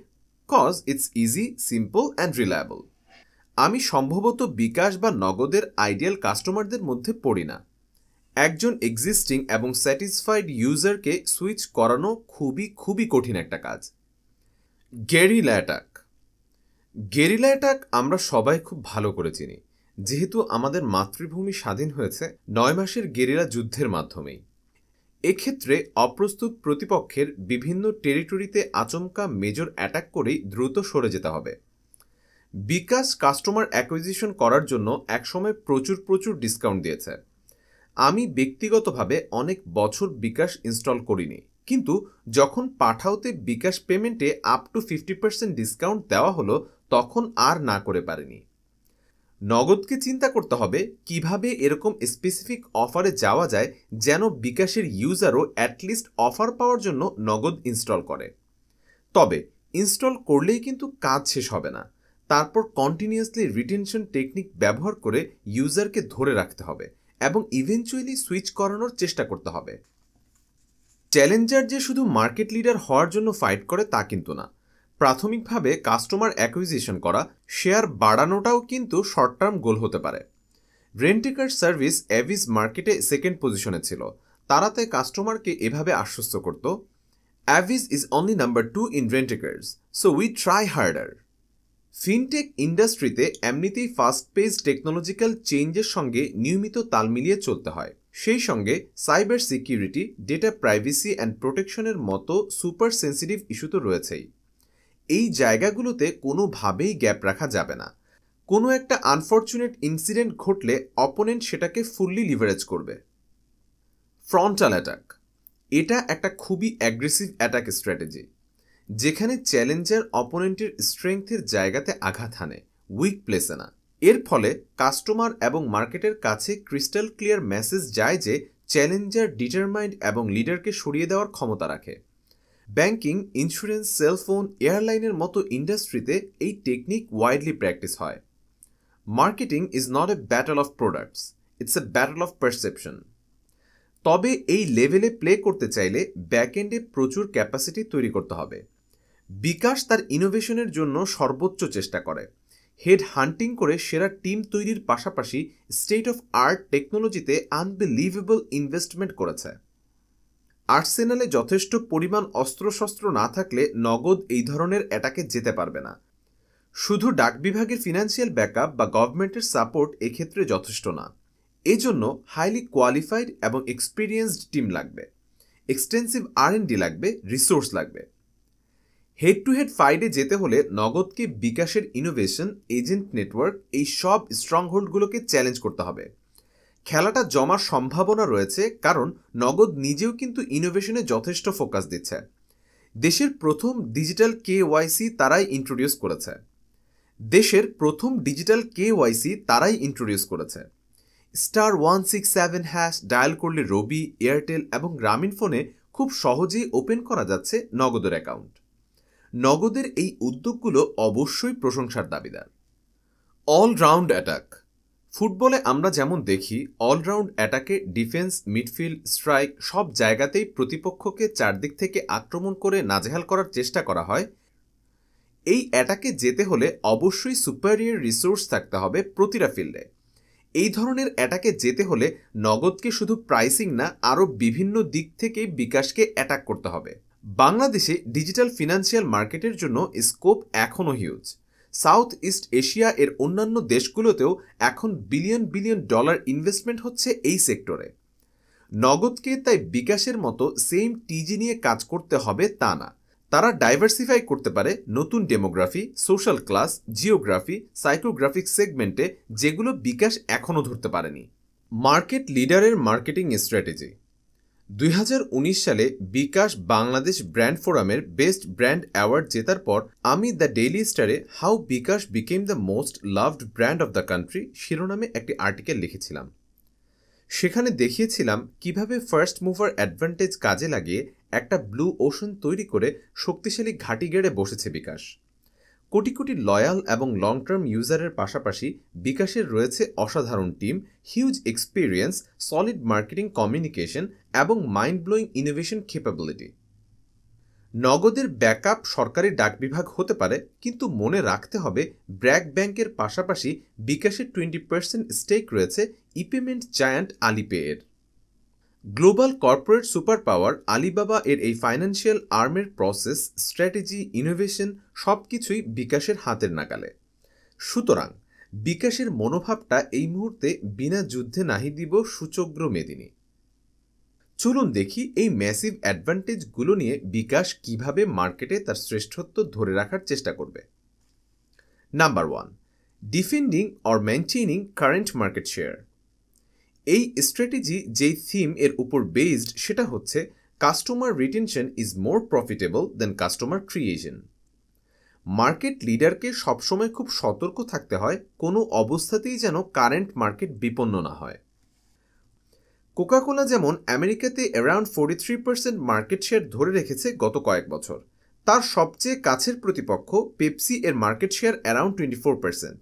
Speaker 1: cause it's easy, simple and reliable. আমি সম্ভবত বিকাশ বা নগদের আইডিয়াল কাস্টমারদের মধ্যে পড়ি না। একজন এক্সিস্টিং এবং স্যাটিসফাইড ইউজারকে সুইচ করানো খুবই কঠিন একটা কাজ। Guerrilla attack. গেরিলা অ্যাটাক আমরা সবাই খুব ভালো করে চিনি, যেহেতু আমাদের মাতৃভূমি স্বাধীন হয়েছে ৯ মাসের গেরিলা যুদ্ধের মাধ্যমেই। এক্ষেত্রে অপ্রস্তুত প্রতিপক্ষের বিভিন্ন টেরিটরিতে আচমকা মেজর অ্যাটাক করেই দ্রুত সরে যেতে হবে। বিকাশ কাস্টমার অ্যাকুইজিশন করার জন্য একসময় প্রচুর ডিসকাউন্ট দিয়েছে। আমি ব্যক্তিগতভাবে অনেক বছর বিকাশ ইনস্টল করিনি, কিন্তু যখন পাঠাওতে বিকাশ পেমেন্টে আপ টু 50% ডিসকাউন্ট দেওয়া হলো তখন আর না করে পারিনি। নগদকে চিন্তা করতে হবে কিভাবে এরকম স্পেসিফিক অফারে যাওয়া যায় যেন বিকাশের ইউজারও অ্যাটলিস্ট অফার পাওয়ার জন্য নগদ ইনস্টল করে। তবে ইনস্টল করলেই কিন্তু কাজ শেষ হবে না, তারপর কন্টিনিউয়াসলি রিটেনশন টেকনিক ব্যবহার করে ইউজারকে ধরে রাখতে হবে এবং ইভেনচুয়ালি সুইচ করানোর চেষ্টা করতে হবে। চ্যালেঞ্জার যে শুধু মার্কেট লিডার হওয়ার জন্য ফাইট করে তা কিন্তু না। প্রাথমিকভাবে কাস্টমার অ্যাকুইজিশন করা, শেয়ার বাড়ানোটাও কিন্তু শর্ট টার্ম গোল হতে পারে। রেন্টেকার সার্ভিস অ্যাভিস মার্কেটে সেকেন্ড পজিশনে ছিল। তারা তাই কাস্টমারকে এভাবে আশ্বস্ত করত, Avis is only number 2 in rent a cars, so we try harder. Fintech ইন্ডাস্ট্রিতে এমনিতেই ফাস্ট পেস টেকনোলজিক্যাল চেঞ্জের সঙ্গে নিয়মিত তাল মিলিয়ে চলতে হয়। সেই সঙ্গে cyber security, data privacy and প্রোটেকশনের মতো সুপার সেন্সিটিভ ইস্যু তো রয়েছেই। এই জায়গাগুলোতে কোনোভাবেই গ্যাপ রাখা যাবে না। কোনো একটা আনফর্চুনেট ইনসিডেন্ট ঘটলে অপোনেন্ট সেটাকে ফুললি লিভারেজ করবে। Frontal attack. এটা একটা খুবই অ্যাগ্রেসিভ অ্যাটাক স্ট্র্যাটেজি, যেখানে চ্যালেঞ্জার অপোনেন্টের স্ট্রেংথের জায়গাতে আঘাত হানে, উইক প্লেসে না। এর ফলে কাস্টমার এবং মার্কেটের কাছে ক্রিস্টাল ক্লিয়ার মেসেজ যায় যে চ্যালেঞ্জার ডিটারমাইন্ড এবং লিডারকে সরিয়ে দেওয়ার ক্ষমতা রাখে। ব্যাংকিং, ইন্স্যুরেন্স, সেলফোন, এয়ারলাইনের মতো ইন্ডাস্ট্রিতে এই টেকনিক ওয়াইডলি প্র্যাকটিস হয়। Marketing is not a battle of products, it's a battle of perception. তবে এই লেভেলে প্লে করতে চাইলে ব্যাকএন্ডে প্রচুর ক্যাপাসিটি তৈরি করতে হবে। বিকাশ তার ইনোভেশনের জন্য সর্বোচ্চ চেষ্টা করে। হেড হান্টিং করে সেরা টিম তৈরির পাশাপাশি স্টেট অফ আর্ট টেকনোলজিতে আনবিলিভেবল ইনভেস্টমেন্ট করেছে। আর্সেনালে যথেষ্ট পরিমাণ অস্ত্রশস্ত্র না থাকলে নগদ এই ধরনের অ্যাটাকে যেতে পারবে না। শুধু ডাক বিভাগের ফিনান্সিয়াল ব্যাকআপ বা গভর্নমেন্টের সাপোর্ট এক্ষেত্রে যথেষ্ট না। এজন্য হাইলি কোয়ালিফাইড এবং এক্সপিরিয়েন্সড টিম লাগবে, এক্সটেন্সিভ R&D লাগবে, রিসোর্স লাগবে। হেড টু হেড ফাইটে যেতে হলে নগদকে বিকাশের ইনোভেশন, এজেন্ট নেটওয়ার্ক, এই সব স্ট্রংহোল্ডগুলোকে চ্যালেঞ্জ করতে হবে। খেলাটা জমার সম্ভাবনা রয়েছে, কারণ নগদ নিজেও কিন্তু ইনোভেশনে যথেষ্ট ফোকাস দিচ্ছে। দেশের প্রথম ডিজিটাল KYC তারাই ইন্ট্রোডিউস করেছে। *167# ডায়াল করলে রবি, এয়ারটেল এবং গ্রামীণ ফোনে খুব সহজেই ওপেন করা যাচ্ছে নগদের অ্যাকাউন্ট। নগদের এই উদ্যোগগুলো অবশ্যই প্রশংসার দাবিদার। All round attack. ফুটবলে আমরা যেমন দেখি অলরাউন্ড অ্যাটাকে ডিফেন্স, মিডফিল্ড, স্ট্রাইক সব জায়গাতেই প্রতিপক্ষকে চারদিক থেকে আক্রমণ করে নাজেহাল করার চেষ্টা করা হয়। এই অ্যাটাকে যেতে হলে অবশ্যই সুপারিয়র রিসোর্স থাকতে হবে প্রতিটা ফিল্ডে। এই ধরনের অ্যাটাকে যেতে হলে নগদকে শুধু প্রাইসিং না, আরও বিভিন্ন দিক থেকে বিকাশকে অ্যাটাক করতে হবে। বাংলাদেশে ডিজিটাল ফিনান্সিয়াল মার্কেটের জন্য স্কোপ এখনও হিউজ। সাউথ ইস্ট এশিয়া এর অন্যান্য দেশগুলোতেও এখন বিলিয়ন ডলার ইনভেস্টমেন্ট হচ্ছে এই সেক্টরে। নগদকে তাই বিকাশের মতো সেম টিজি নিয়ে কাজ করতে হবে তা না। তারা ডাইভার্সিফাই করতে পারে নতুন ডেমোগ্রাফি, সোশ্যাল ক্লাস, জিওগ্রাফি, সাইকোগ্রাফিক সেগমেন্টে, যেগুলো বিকাশ এখনও ধরতে পারেনি। Market লিডারের marketing strategy. 2019 সালে বিকাশ বাংলাদেশ ব্র্যান্ড ফোরামের বেস্ট ব্র্যান্ড অ্যাওয়ার্ড জেতার পর আমি দ্য ডেইলি স্টারে how bKash became the most loved brand of the country শিরোনামে একটি আর্টিকেল লিখেছিলাম। সেখানে দেখিয়েছিলাম কিভাবে ফার্স্ট মুভার অ্যাডভান্টেজ কাজে লাগিয়ে একটা ব্লু ওশন তৈরি করে শক্তিশালী ঘাঁটি গেড়ে বসেছে বিকাশ। কোটি কোটি লয়াল এবং লং টার্ম ইউজারের পাশাপাশি বিকাশের রয়েছে অসাধারণ team, huge experience, solid marketing communication এবং মাইন্ড ব্লোয়িং ইনোভেশন ক্যাপাবিলিটি। নগদের ব্যাকআপ সরকারি ডাক বিভাগ হতে পারে, কিন্তু মনে রাখতে হবে ব্র্যাক ব্যাংকের পাশাপাশি বিকাশের 20% স্টেক রয়েছে ইপেমেন্ট জায়ান্ট আলিপে এর। Global corporate super power Alibaba এর এই ফাইন্যান্সিয়াল আর্মের প্রসেস, স্ট্র্যাটেজি, ইনোভেশন সবকিছুই বিকাশের হাতের নাগালে। সুতরাং বিকাশের মনোভাবটা এই মুহূর্তে বিনা যুদ্ধে নাহি দিব সূচগ্র মেদিনী। চলুন দেখি এই ম্যাসিভ অ্যাডভান্টেজগুলো নিয়ে বিকাশ কিভাবে মার্কেটে তার শ্রেষ্ঠত্ব ধরে রাখার চেষ্টা করবে। Number 1, defending or maintaining current market share. এই স্ট্র্যাটেজি যেই থিম এর উপর বেসড সেটা হচ্ছে customer retention is more profitable than customer creation. Market লিডারকে সবসময় খুব সতর্ক থাকতে হয় কোনো অবস্থাতেই যেন কারেন্ট মার্কেট বিপন্ন না হয়। কোকাকোলা যেমন আমেরিকাতে অ্যারাউন্ড 43% মার্কেট শেয়ার ধরে রেখেছে গত কয়েক বছর, তার সবচেয়ে কাছের প্রতিপক্ষ পেপসি এর মার্কেট শেয়ার অ্যারাউন্ড 24%।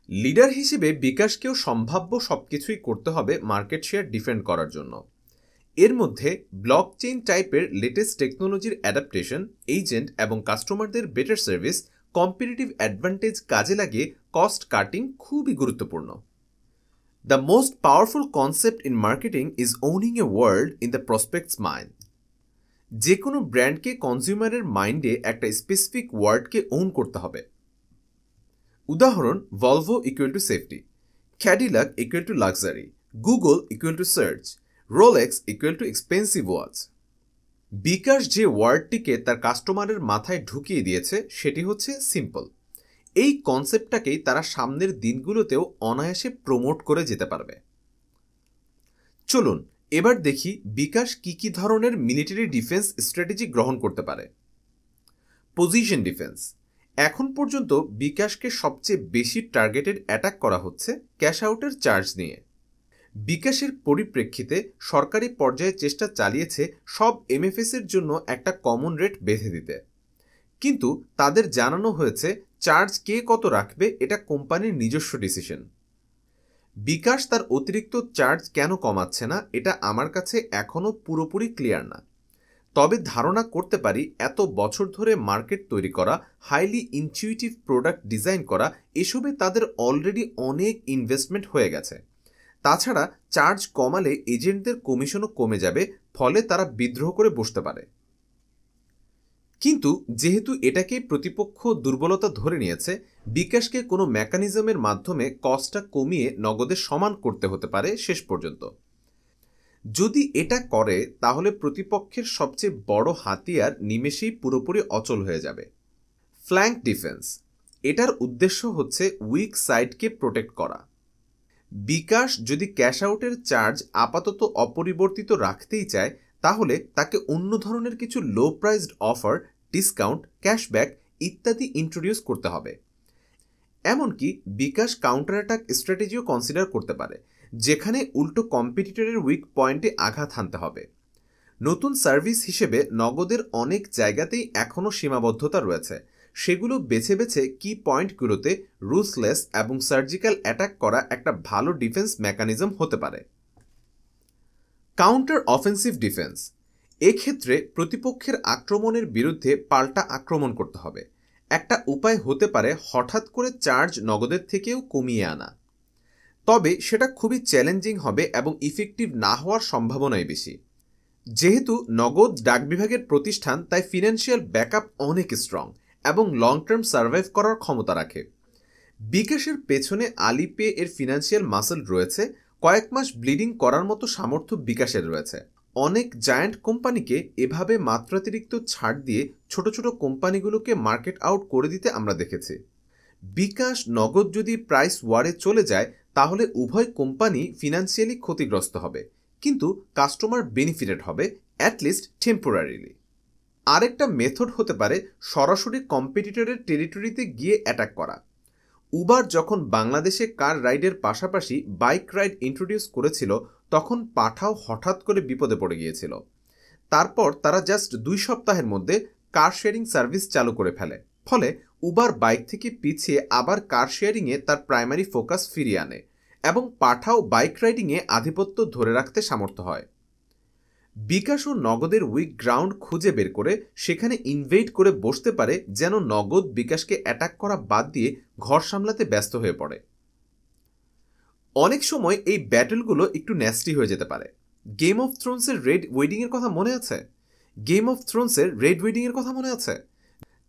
Speaker 1: লিডার হিসেবে বিকাশকেও সম্ভাব্য সবকিছুই করতে হবে মার্কেট শেয়ার ডিফেন্ড করার জন্য। এর মধ্যে ব্লকচেইন টাইপের লেটেস্ট টেকনোলজির অ্যাডাপ্টেশন, এজেন্ট এবং কাস্টমারদের বেটার সার্ভিস, কম্পিটিটিভ অ্যাডভান্টেজ কাজে লাগিয়ে কস্ট কাটিং খুবই গুরুত্বপূর্ণ। The most powerful concept in marketing is owning a world in the prospects mind. যে কোনো ব্র্যান্ডকে কনজিউমারের মাইন্ডে একটা স্পেসিফিক ওয়ার্ডকে ওন করতে হবে। উদাহরণ, Volvo equal to safety, Cadillac equal to luxury, Google equal to search, Rolex equal to expensive watch. BKash যে ওয়ার্ডটিকে তার কাস্টমারের মাথায় ঢুকিয়ে দিয়েছে সেটি হচ্ছে সিম্পল। এই কনসেপ্টটাকেই তারা সামনের দিনগুলোতেও অনায়াসে প্রমোট করে যেতে পারবে। চলুন এবার দেখি বিকাশ কি কি ধরনের মিলিটারি ডিফেন্স স্ট্র্যাটেজি গ্রহণ করতে পারে। Position defence. এখন পর্যন্ত বিকাশকে সবচেয়ে বেশি টার্গেটেড অ্যাটাক করা হচ্ছে ক্যাশ আউটের চার্জ নিয়ে। বিকাশের পরিপ্রেক্ষিতে সরকারি পর্যায়ে চেষ্টা চালিয়েছে সব এমএফএস-এর জন্য একটা কমন রেট বেঁধে দিতে, কিন্তু তাদের জানানো হয়েছে চার্জ কে কত রাখবে এটা কোম্পানির নিজস্ব ডিসিশন। বিকাশ তার অতিরিক্ত চার্জ কেন কমাচ্ছে না এটা আমার কাছে এখনও পুরোপুরি ক্লিয়ার না, তবে ধারণা করতে পারি এত বছর ধরে মার্কেট তৈরি করা, হাইলি ইনটিউটিভ প্রোডাক্ট ডিজাইন করা, এসবে তাদের অলরেডি অনেক ইনভেস্টমেন্ট হয়ে গেছে। তাছাড়া চার্জ কমালে এজেন্টদের কমিশনও কমে যাবে, ফলে তারা বিদ্রোহ করে বসতে পারে। কিন্তু যেহেতু এটাকে প্রতিপক্ষ দুর্বলতা ধরে নিয়েছে, বিকাশকে কোনো মেকানিজমের মাধ্যমে কস্টটা কমিয়ে নগদের সমান করতে হতে পারে শেষ পর্যন্ত। যদি এটা করে তাহলে প্রতিপক্ষের সবচেয়ে বড় হাতিয়ার নিমেষেই পুরোপুরি অচল হয়ে যাবে। Flank defence. এটার উদ্দেশ্য হচ্ছে উইক সাইডকে প্রোটেক্ট করা। বিকাশ যদি ক্যাশ আউটের চার্জ আপাতত অপরিবর্তিত রাখতেই চায়, তাহলে তাকে অন্য ধরনের কিছু লো প্রাইসড অফার, ডিসকাউন্ট, ক্যাশব্যাক ইত্যাদি ইন্ট্রোডিউস করতে হবে। এমনকি বিকাশ কাউন্টার অ্যাটাক স্ট্র্যাটেজিও কনসিডার করতে পারে, যেখানে উল্টো কম্পিটিটরের উইক পয়েন্টে আঘাত হানতে হবে। নতুন সার্ভিস হিসেবে নগদের অনেক জায়গাতেই এখনও সীমাবদ্ধতা রয়েছে, সেগুলো বেছে বেছে কি পয়েন্টগুলোতে রুথলেস এবং সার্জিক্যাল অ্যাটাক করা একটা ভালো ডিফেন্স মেকানিজম হতে পারে। Counter offensive defence. এক্ষেত্রে প্রতিপক্ষের আক্রমণের বিরুদ্ধে পাল্টা আক্রমণ করতে হবে। একটা উপায় হতে পারে হঠাৎ করে চার্জ নগদের থেকেও কমিয়ে আনা, তবে সেটা খুবই চ্যালেঞ্জিং হবে এবং ইফেক্টিভ না হওয়ার সম্ভাবনাই বেশি। যেহেতু নগদ ডাক বিভাগের প্রতিষ্ঠান, তাই ফিনান্সিয়াল ব্যাকআপ অনেক স্ট্রং এবং লং টার্ম সার্ভাইভ করার ক্ষমতা রাখে। বিকাশের পেছনে আলিপে এর ফিনান্সিয়াল মাসল রয়েছে, কয়েক মাস ব্লিডিং করার মতো সামর্থ্য বিকাশের রয়েছে। অনেক জায়ান্ট কোম্পানিকে এভাবে মাত্রাতিরিক্ত ছাড় দিয়ে ছোট ছোট কোম্পানিগুলোকে মার্কেট আউট করে দিতে আমরা দেখেছি। বিকাশ নগদ যদি প্রাইস ওয়ারে চলে যায় তাহলে উভয় কোম্পানি ফিনান্সিয়ালি ক্ষতিগ্রস্ত হবে, কিন্তু কাস্টমার বেনিফিটেড হবে, অ্যাটলিস্ট টেম্পোরারিলি। আরেকটা মেথড হতে পারে সরাসরি কম্পিটিটরের টেরিটরিতে গিয়ে অ্যাটাক করা। উবার যখন বাংলাদেশে কার রাইডের পাশাপাশি বাইক রাইড ইন্ট্রোডিউস করেছিল তখন পাঠাও হঠাৎ করে বিপদে পড়ে গিয়েছিল। তারপর তারা জাস্ট 2 সপ্তাহের মধ্যে কার শেয়ারিং সার্ভিস চালু করে ফেলে, ফলে উবার বাইক থেকে পিছিয়ে আবার কার শেয়ারিংয়ে তার প্রাইমারি ফোকাস ফিরিয়ে আনে এবং পাঠাও বাইক রাইডিংয়ে আধিপত্য ধরে রাখতে সামর্থ্য হয়। বিকাশ ও নগদের উইক গ্রাউন্ড খুঁজে বের করে সেখানে ইনভেট করে বসতে পারে যেন নগদ বিকাশকে অ্যাটাক করা বাদ দিয়ে ঘর সামলাতে ব্যস্ত হয়ে পড়ে। অনেক সময় এই ব্যাটলগুলো একটু ন্যাস্টি হয়ে যেতে পারে। গেম অফ থ্রোনসের রেড ওয়েডিংয়ের কথা মনে আছে? কথা মনে আছে?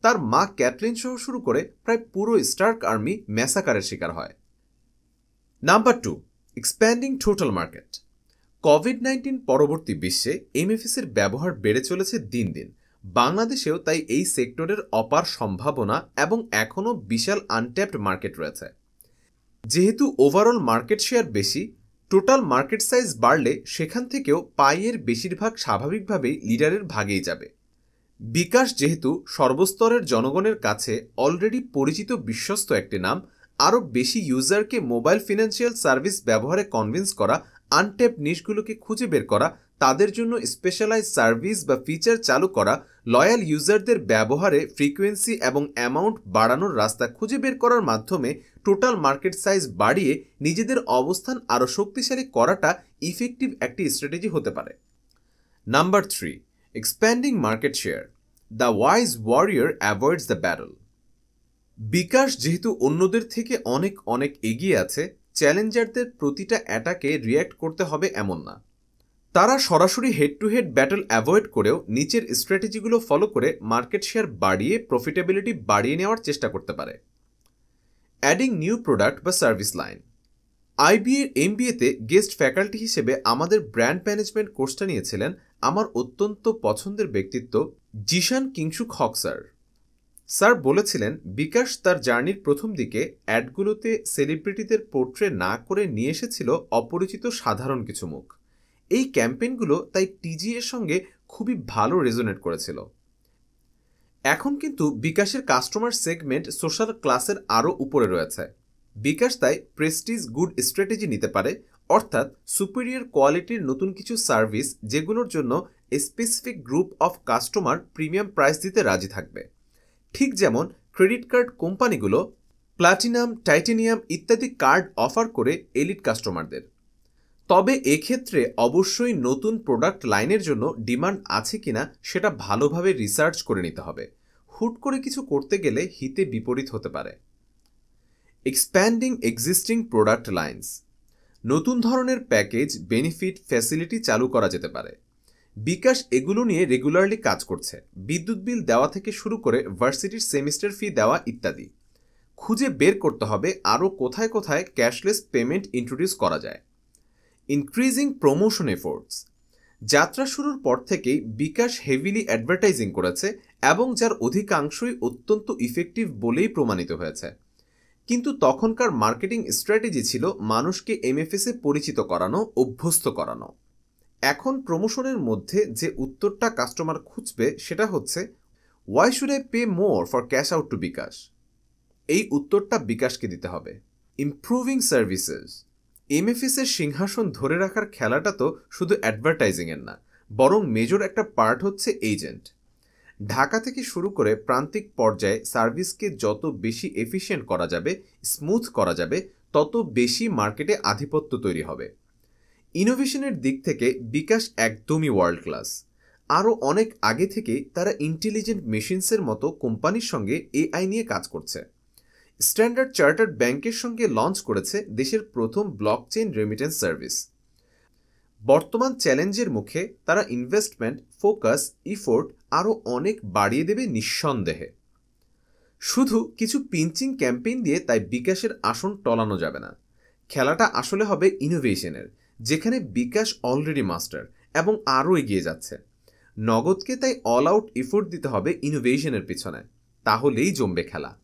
Speaker 1: তার মা ক্যাটলিন সহ শুরু করে প্রায় পুরো স্টার্ক আর্মি ম্যাসাকারের শিকার হয়। Number 2, expanding total market. COVID-19 পরবর্তী বিশ্বে এমএফএস এর ব্যবহার বেড়ে চলেছে দিন দিন। বাংলাদেশেও তাই এই সেক্টরের অপার সম্ভাবনা এবং এখনও বিশাল আনট্যাপড মার্কেট রয়েছে। যেহেতু ওভারঅল মার্কেট শেয়ার বেশি, টোটাল মার্কেট সাইজ বাড়লে সেখান থেকেও পাইয়ের বেশিরভাগ স্বাভাবিকভাবেই লিডারের ভাগেই যাবে। বিকাশ যেহেতু সর্বস্তরের জনগণের কাছে অলরেডি পরিচিত বিশ্বস্ত একটি নাম, আরও বেশি ইউজারকে মোবাইল ফিনান্সিয়াল সার্ভিস ব্যবহারে কনভিন্স করা, আনট্যাপ নিশগুলোকে খুঁজে বের করা, তাদের জন্য স্পেশালাইজ সার্ভিস বা ফিচার চালু করা, লয়াল ইউজারদের ব্যবহারে ফ্রিকোয়েন্সি এবং অ্যামাউন্ট বাড়ানোর রাস্তা খুঁজে বের করার মাধ্যমে টোটাল মার্কেট সাইজ বাড়িয়ে নিজেদের অবস্থান আরও শক্তিশালী করাটা ইফেক্টিভ একটি স্ট্র্যাটেজি হতে পারে। Number 3, expanding market share. The wise warrior avoids the battle. BKash যেহেতু অন্যদের থেকে অনেক অনেক এগিয়ে আছে, চ্যালেঞ্জারদের প্রতিটা অ্যাটাকে রিয়্যাক্ট করতে হবে এমন না। তারা সরাসরি head to head battle avoid করেও নিচের স্ট্র্যাটেজিগুলো ফলো করে মার্কেট শেয়ার বাড়িয়ে প্রফিটেবিলিটি বাড়িয়ে নেওয়ার চেষ্টা করতে পারে। অ্যাডিং নিউ প্রোডাক্ট বা সার্ভিস লাইন। আইবিএর এমবিএতে গেস্ট ফ্যাকাল্টি হিসেবে আমাদের ব্র্যান্ড ম্যানেজমেন্ট কোর্সটা নিয়েছিলেন আমার অত্যন্ত পছন্দের ব্যক্তিত্ব জিশান কিংসুক হক স্যার। স্যার বলেছিলেন বিকাশ তার জার্নির প্রথম দিকে অ্যাডগুলোতে সেলিব্রিটিদের পোর্ট্রে না করে নিয়ে এসেছিল অপরিচিত সাধারণ কিছু মুখ। এই ক্যাম্পেইনগুলো তাই টিজি এর সঙ্গে খুবই ভালো রেজোনেট করেছিল। এখন কিন্তু বিকাশের কাস্টমার সেগমেন্ট সোশ্যাল ক্লাসের আরও উপরে রয়েছে। বিকাশ তাই প্রেস্টিজ গুড স্ট্র্যাটেজি নিতে পারে, অর্থাৎ সুপিরিয়র কোয়ালিটির নতুন কিছু সার্ভিস যেগুলোর জন্য specific group of customer premium price দিতে রাজি থাকবে। ঠিক যেমন ক্রেডিট কার্ড কোম্পানিগুলো প্লাটিনাম, টাইটেনিয়াম ইত্যাদি কার্ড অফার করে এলিট কাস্টমারদের। তবে এক্ষেত্রে অবশ্যই নতুন প্রোডাক্ট লাইনের জন্য ডিমান্ড আছে কিনা সেটা ভালোভাবে রিসার্চ করে নিতে হবে। হুট করে কিছু করতে গেলে হিতে বিপরীত হতে পারে। Expanding existing product lines. নতুন ধরনের প্যাকেজ, বেনিফিট, ফ্যাসিলিটি চালু করা যেতে পারে। বিকাশ এগুলো নিয়ে রেগুলারলি কাজ করছে, বিদ্যুৎ বিল দেওয়া থেকে শুরু করে ভার্সিটির সেমিস্টার ফি দেওয়া ইত্যাদি। খুঁজে বের করতে হবে আরও কোথায় কোথায় ক্যাশলেস পেমেন্ট ইন্ট্রোডিউস করা যায়। Increasing promotion efforts. যাত্রা শুরুর পর থেকেই বিকাশ হেভিলি অ্যাডভার্টাইজিং করেছে এবং যার অধিকাংশই অত্যন্ত ইফেক্টিভ বলেই প্রমাণিত হয়েছে। কিন্তু তখনকার মার্কেটিং স্ট্র্যাটেজি ছিল মানুষকে এমএফএসে পরিচিত করানো, অভ্যস্ত করানো। এখন প্রমোশনের মধ্যে যে উত্তরটা কাস্টমার খুঁজবে সেটা হচ্ছে why should I pay more for cash out to bKash. এই উত্তরটা বিকাশকে দিতে হবে। Improving services. এমএফএসের সিংহাসন ধরে রাখার খেলাটা তো শুধু অ্যাডভার্টাইজিংয়ের না, বরং মেজর একটা পার্ট হচ্ছে এজেন্ট। ঢাকা থেকে শুরু করে প্রান্তিক পর্যায়ে সার্ভিসকে যত বেশি এফিশিয়েন্ট করা যাবে, স্মুথ করা যাবে, তত বেশি মার্কেটে আধিপত্য তৈরি হবে। ইনোভেশনের দিক থেকে বিকাশ একদমই ওয়ার্ল্ড ক্লাস। আরও অনেক আগে থেকে তারা ইন্টেলিজেন্ট মেশিনসের মতো কোম্পানির সঙ্গে এআই নিয়ে কাজ করছে। স্ট্যান্ডার্ড চার্টার্ড ব্যাংকের সঙ্গে লঞ্চ করেছে দেশের প্রথম ব্লকচেইন রেমিটেন্স সার্ভিস। বর্তমান চ্যালেঞ্জের মুখে তারা ইনভেস্টমেন্ট, ফোকাস, ইফোর্ট আরও অনেক বাড়িয়ে দেবে নিঃসন্দেহে। শুধু কিছু পিঞ্চিং ক্যাম্পেইন দিয়ে তাই বিকাশের আসন টলানো যাবে না। খেলাটা আসলে হবে ইনোভেশনের, যেখানে বিকাশ অলরেডি মাস্টার এবং আরও এগিয়ে যাচ্ছে। নগদকে তাই অল আউট এফোর্ট দিতে হবে ইনোভেশনের পিছনে, তাহলেই জমবে খেলা।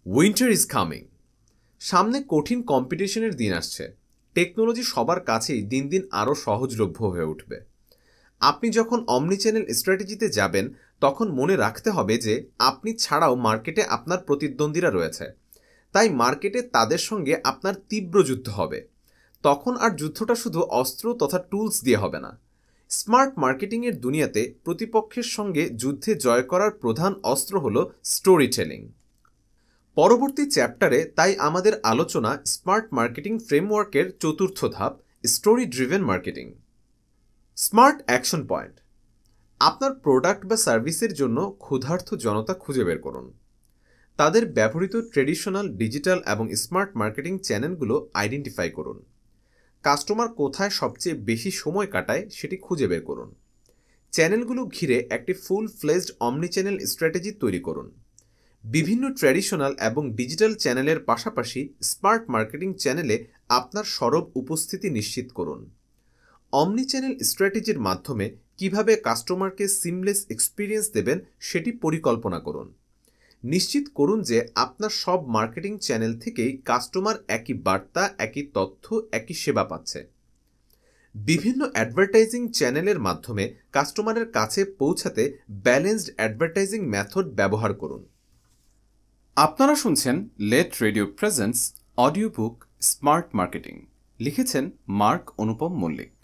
Speaker 1: Winter is coming. সামনে কঠিন কম্পিটিশনের দিন আসছে। টেকনোলজি সবার কাছেই দিন দিন আরও সহজলভ্য হয়ে উঠবে। আপনি যখন অমনিচ্যানেল স্ট্র্যাটেজিতে যাবেন, তখন মনে রাখতে হবে যে আপনি ছাড়াও মার্কেটে আপনার প্রতিদ্বন্দ্বীরা রয়েছে। তাই মার্কেটে তাদের সঙ্গে আপনার তীব্র যুদ্ধ হবে। তখন আর যুদ্ধটা শুধু অস্ত্র তথা টুলস দিয়ে হবে না। স্মার্ট মার্কেটিংয়ের দুনিয়াতে প্রতিপক্ষের সঙ্গে যুদ্ধে জয় করার প্রধান অস্ত্র হল স্টোরি টেলিং। পরবর্তী চ্যাপ্টারে তাই আমাদের আলোচনা স্মার্ট মার্কেটিং ফ্রেমওয়ার্কের চতুর্থ ধাপ, story driven marketing. Smart action point. আপনার প্রোডাক্ট বা সার্ভিসের জন্য ক্ষুধার্ত জনতা খুঁজে বের করুন। তাদের ব্যবহৃত ট্রেডিশনাল, ডিজিটাল এবং স্মার্ট মার্কেটিং চ্যানেলগুলো আইডেন্টিফাই করুন। কাস্টমার কোথায় সবচেয়ে বেশি সময় কাটায় সেটি খুঁজে বের করুন। চ্যানেলগুলো ঘিরে একটি ফুল ফ্লেজড অমনিচ্যানেল স্ট্র্যাটেজি তৈরি করুন। বিভিন্ন ট্র্যাডিশনাল এবং ডিজিটাল চ্যানেলের পাশাপাশি স্মার্ট মার্কেটিং চ্যানেলে আপনার সরব উপস্থিতি নিশ্চিত করুন। অমনিচ্যানেল স্ট্র্যাটেজির মাধ্যমে কিভাবে কাস্টমারকে সিমলেস এক্সপিরিয়েন্স দেবেন সেটি পরিকল্পনা করুন। নিশ্চিত করুন যে আপনার সব মার্কেটিং চ্যানেল থেকেই কাস্টমার একই বার্তা, একই তথ্য, একই সেবা পাচ্ছে। বিভিন্ন অ্যাডভার্টাইজিং চ্যানেলের মাধ্যমে কাস্টমারের কাছে পৌঁছাতে ব্যালেন্সড অ্যাডভার্টাইজিং মেথড ব্যবহার করুন। আপনারা শুনছেন let radio presents audio book smart marketing. লিখেছেন মার্ক অনুপম মল্লিক।